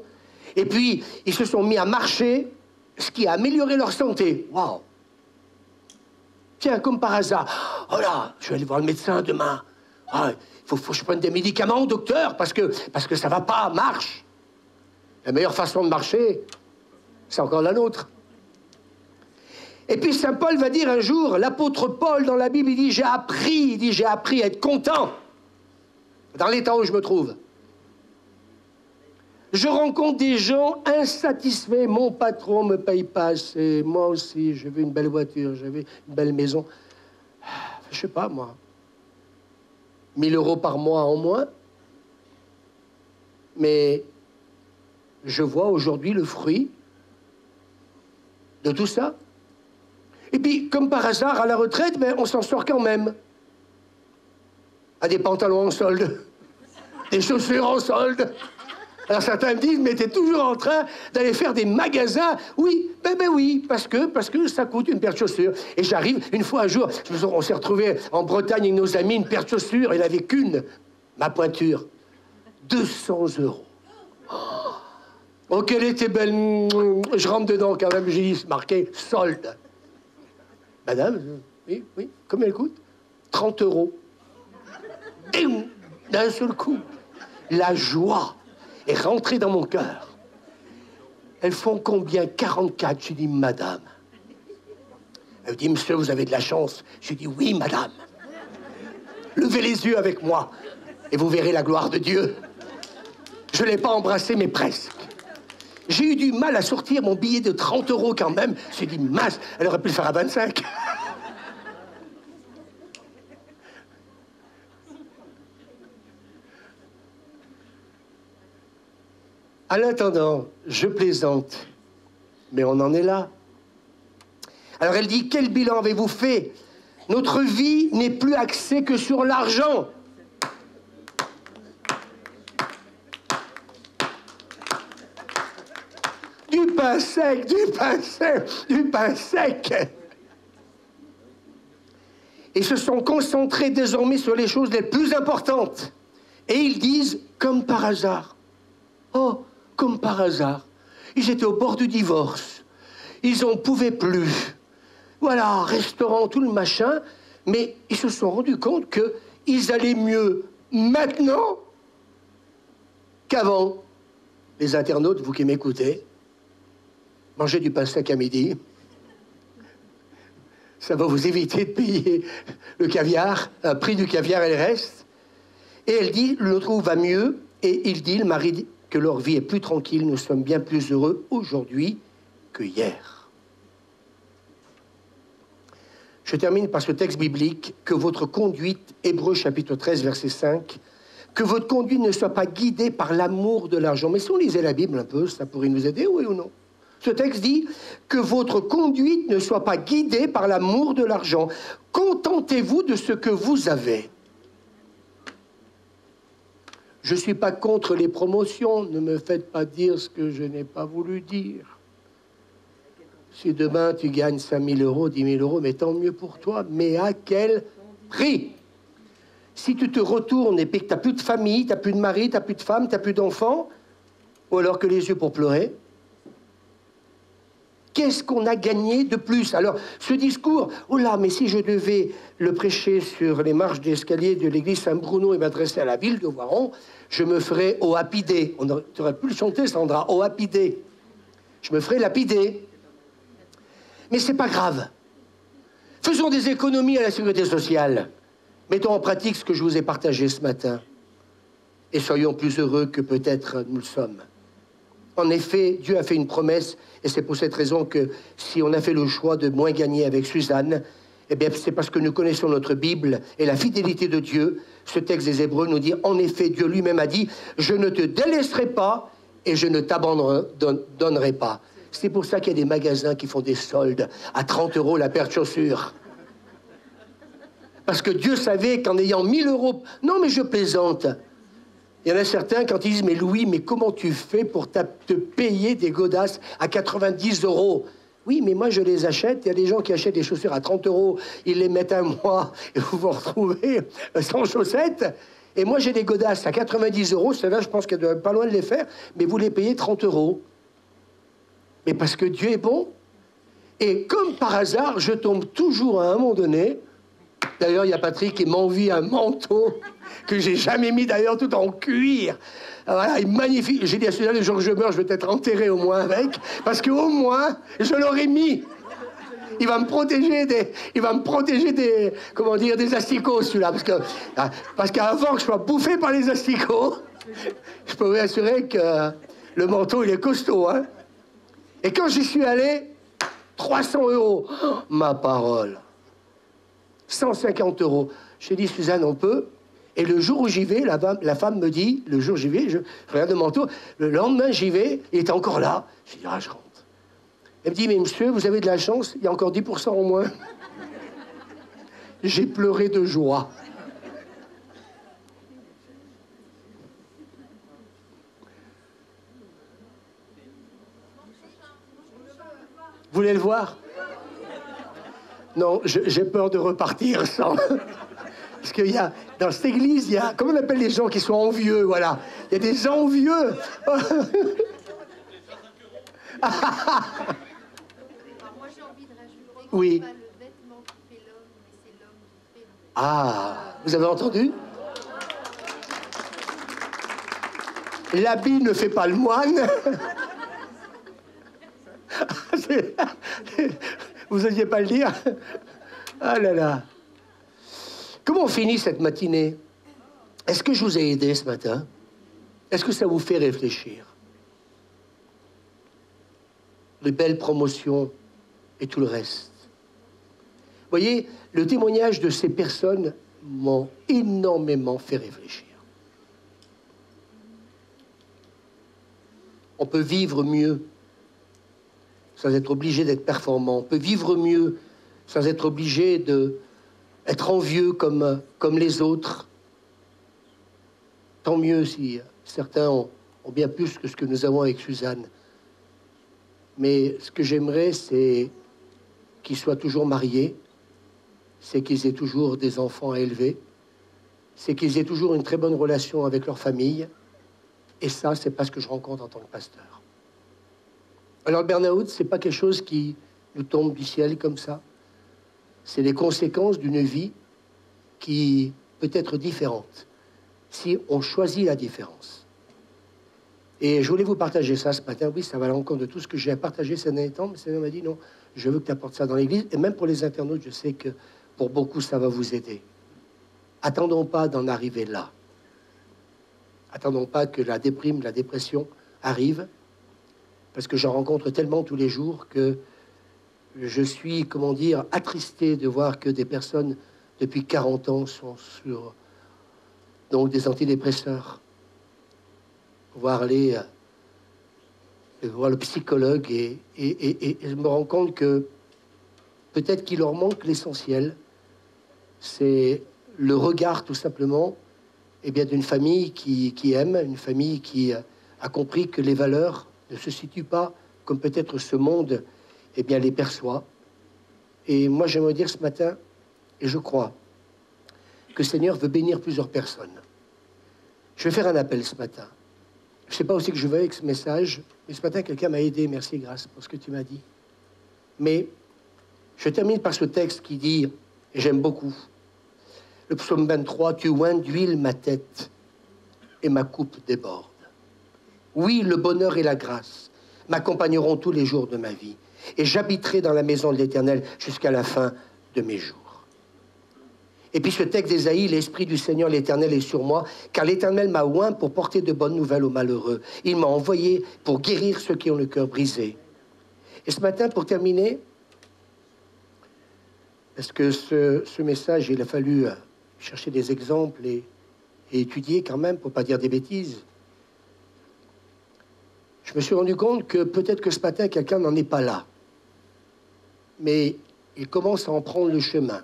Et puis, ils se sont mis à marcher, ce qui a amélioré leur santé. Waouh! Tiens, comme par hasard. Oh là, je vais aller voir le médecin demain. Ah, faut que je prenne des médicaments, docteur, parce que ça va pas, marche. La meilleure façon de marcher, c'est encore la nôtre. Et puis Saint Paul va dire un jour, l'apôtre Paul dans la Bible, il dit j'ai appris à être content dans l'état où je me trouve. Je rencontre des gens insatisfaits, mon patron me paye pas assez, moi aussi, je veux une belle voiture, je veux une belle maison. Je sais pas, moi, 1 000 € par mois en moins. Mais je vois aujourd'hui le fruit de tout ça. Et puis, comme par hasard, à la retraite, ben, on s'en sort quand même. À des pantalons en solde, des chaussures en solde. Alors certains me disent, mais t'es toujours en train d'aller faire des magasins. Oui, ben oui, parce que ça coûte une paire de chaussures. Et j'arrive, une fois un jour, on s'est retrouvés en Bretagne avec nos amis, une paire de chaussures, il n'avait qu'une, ma pointure. 200 €. Oh, qu'elle était belle. Je rentre dedans quand même, j'ai marqué solde. Madame, oui, combien elle coûte? 30 €. Ding, d'un seul coup. La joie est rentrée dans mon cœur. Elles font combien? 44. J'ai dit, madame. Elle me dit, monsieur, vous avez de la chance. J'ai dit, oui, madame. Levez les yeux avec moi et vous verrez la gloire de Dieu. Je ne l'ai pas embrassé, mais presque. J'ai eu du mal à sortir mon billet de 30 € quand même. J'ai dit, mince, elle aurait pu le faire à 25. En attendant, je plaisante, mais on en est là. Alors elle dit, quel bilan avez-vous fait? Notre vie n'est plus axée que sur l'argent. Du pain sec, du pain sec, du pain sec. Ils se sont concentrés désormais sur les choses les plus importantes. Et ils disent, comme par hasard. Oh, comme par hasard. Ils étaient au bord du divorce. Ils n'en pouvaient plus. Voilà, restaurant, tout le machin. Mais ils se sont rendus compte qu'ils allaient mieux maintenant qu'avant. Les internautes, vous qui m'écoutez, mangez du pain sec à midi. Ça va vous éviter de payer le caviar, un prix du caviar et le reste. Et elle dit, l'autre va mieux. Et il dit, le mari dit, que leur vie est plus tranquille, nous sommes bien plus heureux aujourd'hui que hier. Je termine par ce texte biblique, que votre conduite, Hébreux chapitre 13, verset 5, que votre conduite ne soit pas guidée par l'amour de l'argent. Mais si on lisait la Bible un peu, ça pourrait nous aider, oui ou non? Ce texte dit que votre conduite ne soit pas guidée par l'amour de l'argent. Contentez-vous de ce que vous avez. Je ne suis pas contre les promotions. Ne me faites pas dire ce que je n'ai pas voulu dire. Si demain tu gagnes 5 000 €, 10 000 €, mais tant mieux pour toi. Mais à quel prix? Si tu te retournes et que tu n'as plus de famille, tu n'as plus de mari, tu n'as plus de femme, tu n'as plus d'enfants, ou alors que les yeux pour pleurer, qu'est-ce qu'on a gagné de plus? Alors, ce discours, oh là, mais si je devais le prêcher sur les marches d'escalier de l'église Saint-Bruno et m'adresser à la ville de Voiron, je me ferais au happy. On aurait pu le chanter, Sandra, au happy. Je me ferais lapider. Mais c'est pas grave. Faisons des économies à la sécurité sociale. Mettons en pratique ce que je vous ai partagé ce matin. Et soyons plus heureux que peut-être nous le sommes. En effet, Dieu a fait une promesse, et c'est pour cette raison que si on a fait le choix de moins gagner avec Suzanne, eh bien, c'est parce que nous connaissons notre Bible et la fidélité de Dieu. Ce texte des Hébreux nous dit, en effet, Dieu lui-même a dit, je ne te délaisserai pas et je ne t'abandonnerai pas. C'est pour ça qu'il y a des magasins qui font des soldes à 30 € la paire de chaussures. Parce que Dieu savait qu'en ayant 1000 €... Non, mais je plaisante. Il y en a certains, quand ils disent « Mais Louis, mais comment tu fais pour te payer des godasses à 90 €? » Oui, mais moi, je les achète. Il y a des gens qui achètent des chaussures à 30 €. Ils les mettent un mois et vous vous retrouvez sans chaussettes. Et moi, j'ai des godasses à 90 €. Celles-là, je pense qu'elles doivent pas loin de les faire. Mais vous les payez 30 €. Mais parce que Dieu est bon. Et comme par hasard, je tombe toujours à un moment donné. D'ailleurs, il y a Patrick qui m'envie un manteau que j'ai jamais mis, d'ailleurs, tout en cuir. Voilà, il est magnifique. J'ai dit à celui-là, le jour que je meurs, je vais être enterré au moins avec, parce qu'au moins, je l'aurais mis. Il va me protéger des, comment dire, des asticots, celui-là, parce qu'avant que je sois bouffé par les asticots, je peux vous assurer que le manteau, il est costaud, hein. Et quand j'y suis allé, 300 €. Oh, ma parole. 150 €. J'ai dit, Suzanne, on peut. Et le jour où j'y vais, la femme me dit, le jour où j'y vais, je regarde le manteau, le lendemain, j'y vais, il était encore là. J'ai dit, ah, je rentre. Elle me dit, mais monsieur, vous avez de la chance, il y a encore 10% en moins. J'ai pleuré de joie. Vous voulez le voir? Non, j'ai peur de repartir sans... Parce qu'il y a, dans cette église, il y a... Comment on appelle les gens qui sont envieux, voilà. Il y a des envieux. Moi, j'ai envie de rajouter que Oui. c'est pas le vêtement qui fait l'homme, mais c'est l'homme qui fait le vêtement. Ah, vous avez entendu? L'habit ne fait pas le moine. Vous n'osiez pas le dire? Ah là là. Comment on finit cette matinée? Est-ce que je vous ai aidé ce matin? Est-ce que ça vous fait réfléchir? Les belles promotions et tout le reste. Vous voyez, le témoignage de ces personnes m'ont énormément fait réfléchir. On peut vivre mieux sans être obligé d'être performant. On peut vivre mieux sans être obligé d'être envieux comme les autres. Tant mieux si certains ont bien plus que ce que nous avons avec Suzanne. Mais ce que j'aimerais, c'est qu'ils soient toujours mariés, c'est qu'ils aient toujours des enfants à élever, c'est qu'ils aient toujours une très bonne relation avec leur famille. Et ça, c'est pas ce que je rencontre en tant que pasteur. Alors le burn-out, c'est pas quelque chose qui nous tombe du ciel comme ça. C'est les conséquences d'une vie qui peut être différente si on choisit la différence. Et je voulais vous partager ça ce matin. Oui, ça va à l'encontre de tout ce que j'ai à partager ces derniers temps, mais Seigneur m'a dit non, je veux que tu apportes ça dans l'église. Et même pour les internautes, je sais que pour beaucoup, ça va vous aider. Attendons pas d'en arriver là. Attendons pas que la déprime, la dépression arrive, parce que j'en rencontre tellement tous les jours que je suis, comment dire, attristé de voir que des personnes depuis 40 ans sont sur donc des antidépresseurs, voir aller voir le psychologue et je me rends compte que peut-être qu'il leur manque l'essentiel, c'est le regard tout simplement bien d'une famille qui aime, une famille qui a compris que les valeurs ne se situent pas comme peut-être ce monde bien les perçoit. Et moi j'aimerais dire ce matin, et je crois que le Seigneur veut bénir plusieurs personnes. Je vais faire un appel ce matin. Je ne sais pas aussi que je vais avec ce message, mais ce matin quelqu'un m'a aidé, merci grâce pour ce que tu m'as dit. Mais je termine par ce texte qui dit, et j'aime beaucoup, le psaume 23, tu oins d'huile ma tête et ma coupe déborde. Oui, le bonheur et la grâce m'accompagneront tous les jours de ma vie et j'habiterai dans la maison de l'Éternel jusqu'à la fin de mes jours. Et puis ce texte d'Ésaïe, l'Esprit du Seigneur l'Éternel est sur moi, car l'Éternel m'a oint pour porter de bonnes nouvelles aux malheureux. Il m'a envoyé pour guérir ceux qui ont le cœur brisé. Et ce matin, pour terminer, parce que ce message, il a fallu chercher des exemples et étudier quand même, pour ne pas dire des bêtises. je me suis rendu compte que peut-être que ce matin, quelqu'un n'en est pas là. Mais il commence à en prendre le chemin.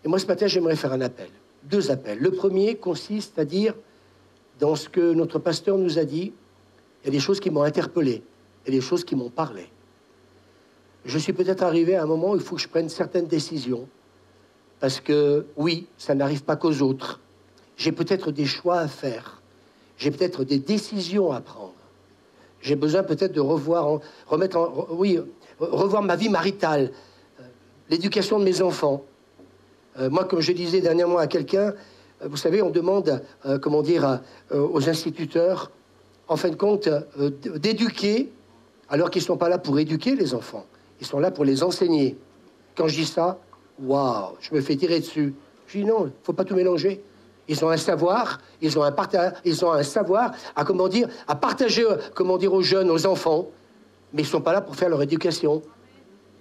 Et moi, ce matin, j'aimerais faire un appel. 2 appels. Le premier consiste à dire, dans ce que notre pasteur nous a dit, il y a des choses qui m'ont interpellé, il y a des choses qui m'ont parlé. Je suis peut-être arrivé à un moment où il faut que je prenne certaines décisions. Parce que, oui, ça n'arrive pas qu'aux autres. J'ai peut-être des choix à faire. J'ai peut-être des décisions à prendre. J'ai besoin peut-être de revoir ma vie maritale, l'éducation de mes enfants. Moi, comme je disais dernièrement à quelqu'un, vous savez, on demande, aux instituteurs, en fin de compte, d'éduquer, alors qu'ils ne sont pas là pour éduquer les enfants. Ils sont là pour les enseigner. Quand je dis ça, waouh, je me fais tirer dessus. Je dis non, il ne faut pas tout mélanger. Ils ont un savoir, ils ont un savoir à partager, aux jeunes, aux enfants, mais ils ne sont pas là pour faire leur éducation.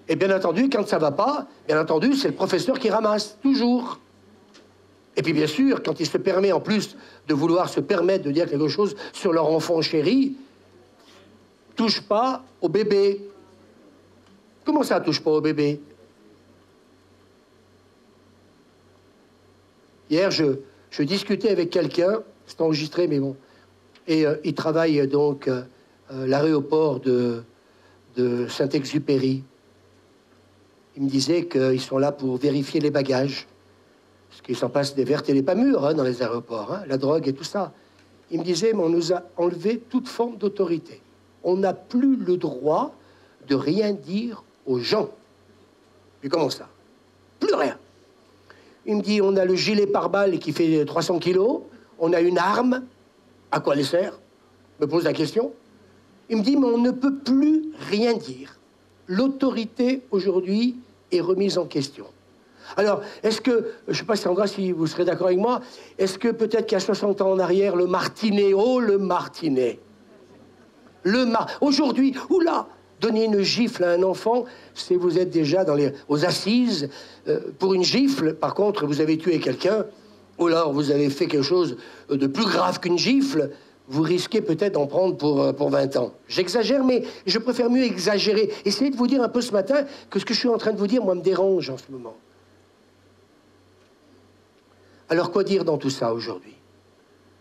Et bien entendu, quand ça ne va pas, bien entendu, c'est le professeur qui ramasse, toujours. Et puis bien sûr, quand il se permet en plus de vouloir se permettre de dire quelque chose sur leur enfant chéri, touche pas au bébé. Comment ça, touche pas au bébé? Hier, je discutais avec quelqu'un, c'est enregistré, mais bon, et il travaille donc l'aéroport de Saint-Exupéry. Il me disait qu'ils sont là pour vérifier les bagages, parce qu'il s'en passe des vertes et des pas mûres dans les aéroports, la drogue et tout ça. Il me disait, mais on nous a enlevé toute forme d'autorité. On n'a plus le droit de rien dire aux gens. Mais comment ça? Plus rien. Il me dit, on a le gilet pare-balles qui fait 300 kilos, on a une arme, à quoi elle sert? Je me pose la question. Il me dit, mais on ne peut plus rien dire. L'autorité, aujourd'hui, est remise en question. Alors, est-ce que, je ne sais pas, Sandra, si vous serez d'accord avec moi, est-ce que peut-être qu'il y a 60 ans en arrière, le martinet, le martinet, aujourd'hui, oula, donner une gifle à un enfant, c'est vous êtes déjà aux assises pour une gifle. Par contre, vous avez tué quelqu'un, ou alors vous avez fait quelque chose de plus grave qu'une gifle, vous risquez peut-être d'en prendre pour 20 ans. J'exagère, mais je préfère mieux exagérer. Essayez de vous dire un peu ce matin que ce que je suis en train de vous dire, moi, me dérange en ce moment. Alors, quoi dire dans tout ça aujourd'hui?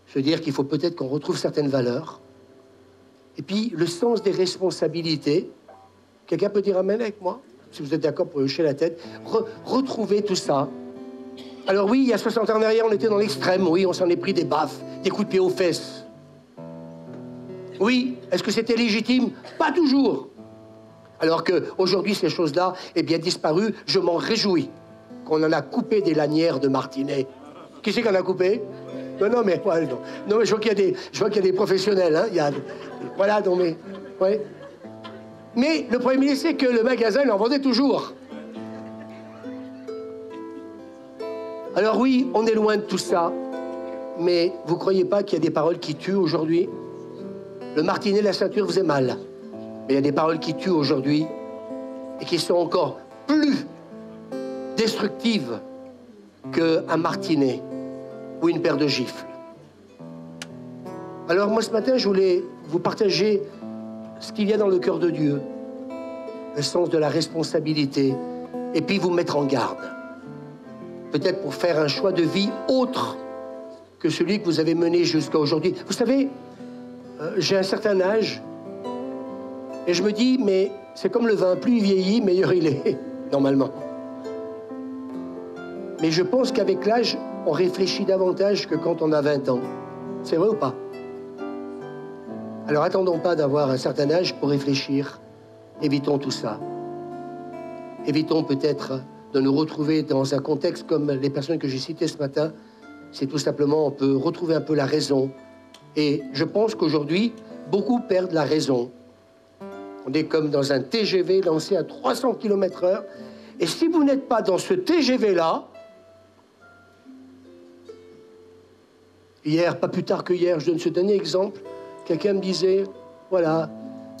Se dire qu'il faut peut-être qu'on retrouve certaines valeurs. Et puis, le sens des responsabilités. Quelqu'un peut dire amen avec moi? Si vous êtes d'accord pour hocher la tête. Retrouver tout ça. Alors oui, il y a 60 ans en arrière, on était dans l'extrême. Oui, on s'en est pris des baffes, des coups de pied aux fesses. Oui, est-ce que c'était légitime? Pas toujours. Alors qu'aujourd'hui, ces choses-là, eh bien, disparues, je m'en réjouis. Qu'on en a coupé des lanières de martinet. Qui c'est qu'on a coupé? Non, mais ouais, non, mais je vois qu'il y a des professionnels, hein. Voilà, non, mais ouais. Mais le premier, c'est que le magasin, il en vendait toujours. Alors oui, on est loin de tout ça, mais vous croyez pas qu'il y a des paroles qui tuent aujourd'hui? Le martinet, la ceinture faisait mal, mais il y a des paroles qui tuent aujourd'hui et qui sont encore plus destructives qu'un martinet ou une paire de gifles. Alors moi, ce matin, je voulais vous partager ce qui vient dans le cœur de Dieu, le sens de la responsabilité, et puis vous mettre en garde. Peut-être pour faire un choix de vie autre que celui que vous avez mené jusqu'à aujourd'hui. Vous savez, j'ai un certain âge, et je me dis, mais c'est comme le vin, plus il vieillit, meilleur il est, normalement. Mais je pense qu'avec l'âge, on réfléchit davantage que quand on a 20 ans. C'est vrai ou pas? Alors attendons pas d'avoir un certain âge pour réfléchir. Évitons tout ça. Évitons peut-être de nous retrouver dans un contexte comme les personnes que j'ai citées ce matin. C'est tout simplement, on peut retrouver un peu la raison. Et je pense qu'aujourd'hui, beaucoup perdent la raison. On est comme dans un TGV lancé à 300 km/h. Et si vous n'êtes pas dans ce TGV-là, hier, pas plus tard que hier, je donne ce dernier exemple, quelqu'un me disait, voilà,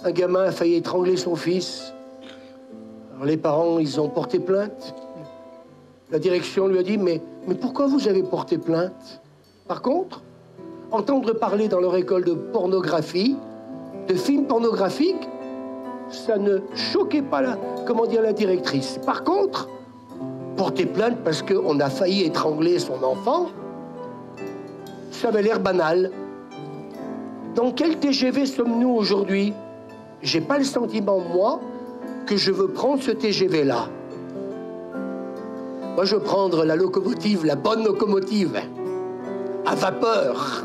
un gamin a failli étrangler son fils. Alors les parents, ils ont porté plainte. La direction lui a dit, mais pourquoi vous avez porté plainte? Par contre, entendre parler dans leur école de pornographie, de films pornographiques, ça ne choquait pas la directrice. Par contre, porter plainte parce qu'on a failli étrangler son enfant, ça avait l'air banal. Dans quel TGV sommes-nous aujourd'hui? J'ai pas le sentiment, moi, que je veux prendre ce TGV-là. Moi, je veux prendre la locomotive, la bonne locomotive, à vapeur,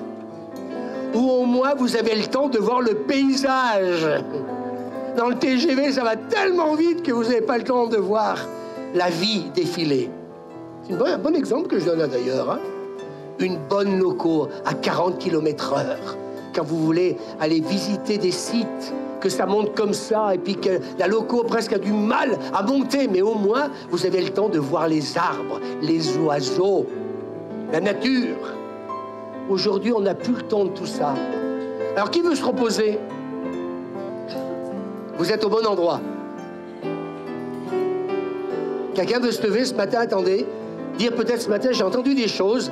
où au moins vous avez le temps de voir le paysage. Dans le TGV, ça va tellement vite que vous n'avez pas le temps de voir la vie défiler. C'est un bon exemple que je donne là d'ailleurs. Hein. Une bonne loco à 40 km/h. Quand vous voulez aller visiter des sites, que ça monte comme ça, et puis que la loco presque a du mal à monter, mais au moins, vous avez le temps de voir les arbres, les oiseaux, la nature. Aujourd'hui, on n'a plus le temps de tout ça. Alors, qui veut se reposer? Vous êtes au bon endroit. Quelqu'un veut se lever ce matin, attendez, dire peut-être ce matin, j'ai entendu des choses.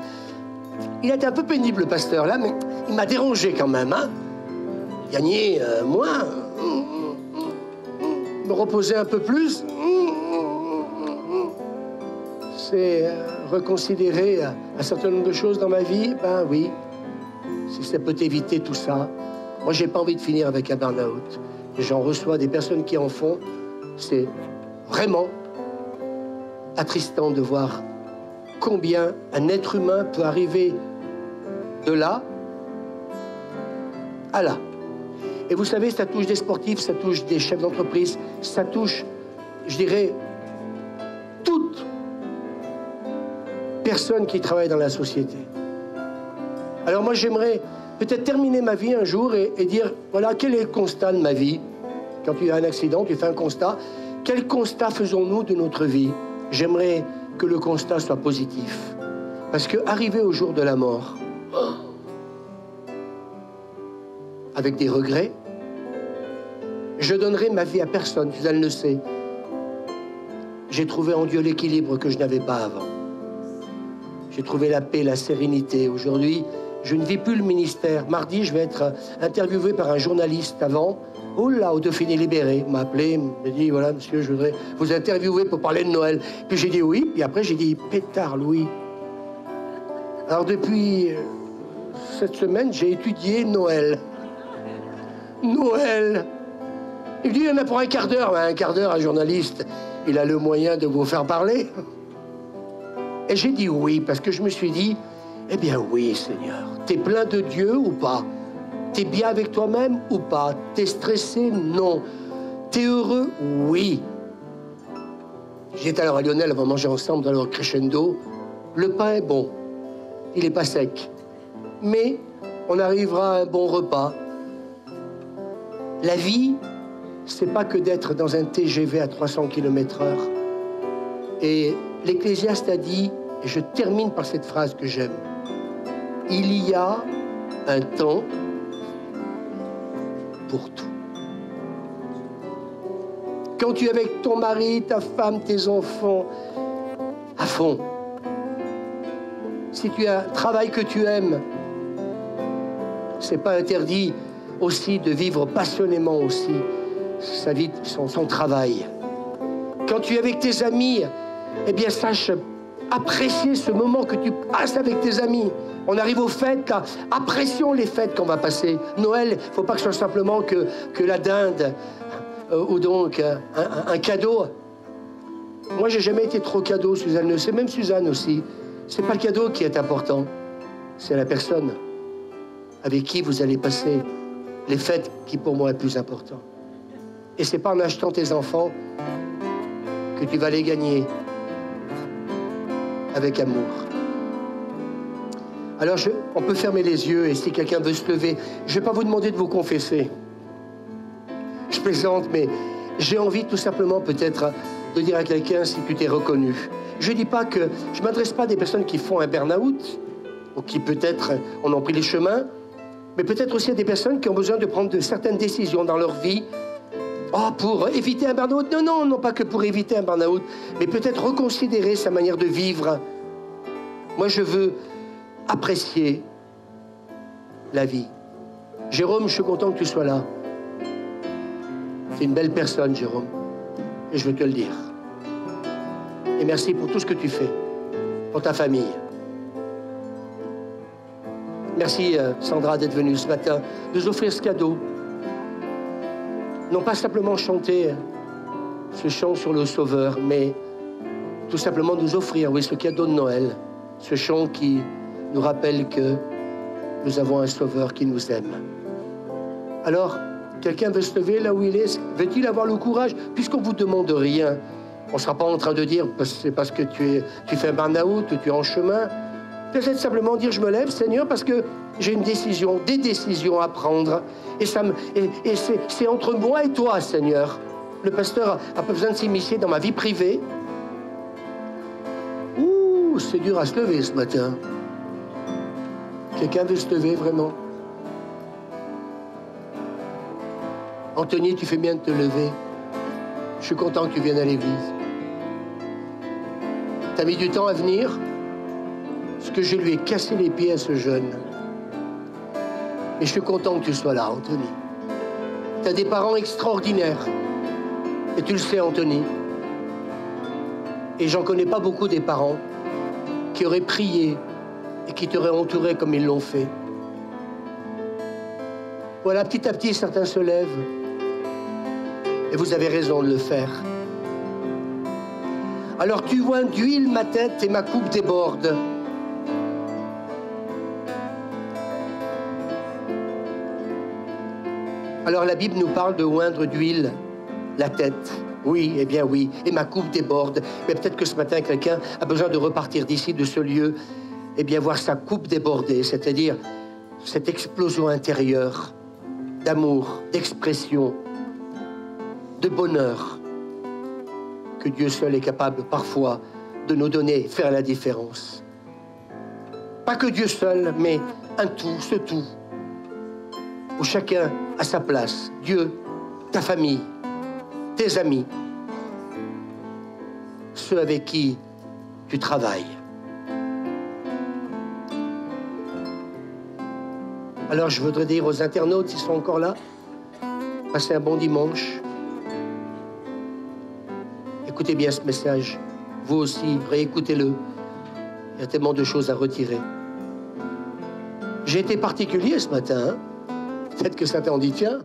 Il a été un peu pénible, le pasteur, là, mais il m'a dérangé quand même, hein. Gagner moins, me reposer un peu plus, c'est reconsidérer un certain nombre de choses dans ma vie. Ben oui, si ça peut éviter tout ça. Moi, j'ai pas envie de finir avec un burn-out. J'en reçois des personnes qui en font. C'est vraiment attristant de voir combien un être humain peut arriver de là à là. Et vous savez, ça touche des sportifs, ça touche des chefs d'entreprise, ça touche, je dirais, toute personne qui travaille dans la société. Alors moi, j'aimerais peut-être terminer ma vie un jour et dire, voilà, quel est le constat de ma vie? Quand tu as un accident, tu fais un constat. Quel constat faisons-nous de notre vie? J'aimerais que le constat soit positif. Parce que arriver au jour de la mort, avec des regrets, je donnerai ma vie à personne, Suzanne le sait. J'ai trouvé en Dieu l'équilibre que je n'avais pas avant. J'ai trouvé la paix, la sérénité. Aujourd'hui, je ne vis plus le ministère. Mardi, je vais être interviewé par un journaliste avant. Oh là, au Dauphiné Libéré, m'a appelé, m'a dit, voilà, monsieur, je voudrais vous interviewer pour parler de Noël. Puis j'ai dit oui, puis après j'ai dit, pétard, Louis. Alors depuis cette semaine, j'ai étudié Noël. Noël. Il dit, il y en a pour un quart d'heure. Un quart d'heure, un journaliste, il a le moyen de vous faire parler. Et j'ai dit oui, parce que je me suis dit, eh bien oui, Seigneur, t'es plein de Dieu ou pas? T'es bien avec toi-même ou pas? T'es stressé? Non. T'es heureux? Oui. J'étais alors à Lionel, on va manger ensemble dans leur crescendo. Le pain est bon, il n'est pas sec. Mais on arrivera à un bon repas. La vie, c'est pas que d'être dans un TGV à 300 km/h. Et l'Ecclésiaste a dit, et je termine par cette phrase que j'aime, il y a un temps pour tout. Quand tu es avec ton mari, ta femme, tes enfants, à fond. Si tu as un travail que tu aimes, c'est pas interdit aussi de vivre passionnément aussi sa vie, son travail. Quand tu es avec tes amis, eh bien sache apprécier ce moment que tu passes avec tes amis. On arrive aux fêtes, là, apprécions les fêtes qu'on va passer. Noël, il ne faut pas que ce soit simplement que la dinde ou donc un cadeau. Moi, j'ai jamais été trop cadeau, Suzanne le sait, même Suzanne aussi. C'est pas le cadeau qui est important, c'est la personne avec qui vous allez passer les fêtes qui pour moi est plus important. Et c'est pas en achetant tes enfants que tu vas les gagner avec amour. Alors on peut fermer les yeux et si quelqu'un veut se lever, je vais pas vous demander de vous confesser. Je plaisante, mais j'ai envie tout simplement peut-être de dire à quelqu'un si tu t'es reconnu. Je dis pas que je m'adresse pas à des personnes qui font un burn-out ou qui peut-être en ont pris les chemins, mais peut-être aussi à des personnes qui ont besoin de prendre de certaines décisions dans leur vie. Oh, pour éviter un burn-out? Non, non pas que pour éviter un burn-out, mais peut-être reconsidérer sa manière de vivre. Moi, je veux apprécier la vie. Jérôme, je suis content que tu sois là. C'est une belle personne, Jérôme. Et je veux te le dire. Et merci pour tout ce que tu fais, pour ta famille. Merci, Sandra, d'être venue ce matin, de nous offrir ce cadeau. Non pas simplement chanter ce chant sur le Sauveur, mais tout simplement nous offrir, oui, ce cadeau de Noël. Ce chant qui nous rappelle que nous avons un Sauveur qui nous aime. Alors, quelqu'un veut se lever là où il est? Veut-il avoir le courage? Puisqu'on ne vous demande rien, on ne sera pas en train de dire c'est parce que tu fais un burn-out, tu es en chemin. Peut-être simplement dire je me lève, Seigneur, parce que j'ai une décision, des décisions à prendre. Et c'est entre moi et toi, Seigneur. Le pasteur n'a pas besoin de s'immiscer dans ma vie privée. Ouh, c'est dur à se lever ce matin. Quelqu'un veut se lever vraiment? Anthony, tu fais bien de te lever. Je suis content que tu viennes à l'église. T'as mis du temps à venir, parce que je lui ai cassé les pieds à ce jeune. Mais je suis content que tu sois là, Anthony. T'as des parents extraordinaires. Et tu le sais, Anthony. Et j'en connais pas beaucoup des parents qui auraient prié et qui t'auraient entouré comme ils l'ont fait. Voilà, petit à petit, certains se lèvent. Et vous avez raison de le faire. Alors tu oins d'huile ma tête et ma coupe déborde. Alors la Bible nous parle de oindre d'huile la tête. Oui, eh bien oui, et ma coupe déborde. Mais peut-être que ce matin, quelqu'un a besoin de repartir d'ici, de ce lieu, et bien voir sa coupe déborder, c'est-à-dire cette explosion intérieure d'amour, d'expression, de bonheur que Dieu seul est capable parfois de nous donner, faire la différence. Pas que Dieu seul, mais un tout, ce tout, où chacun a sa place. Dieu, ta famille, tes amis, ceux avec qui tu travailles. Alors je voudrais dire aux internautes, s'ils sont encore là, passez un bon dimanche. Écoutez bien ce message. Vous aussi, réécoutez-le. Il y a tellement de choses à retirer. J'ai été particulier ce matin. Hein? Peut-être que ça t'en dit, tiens.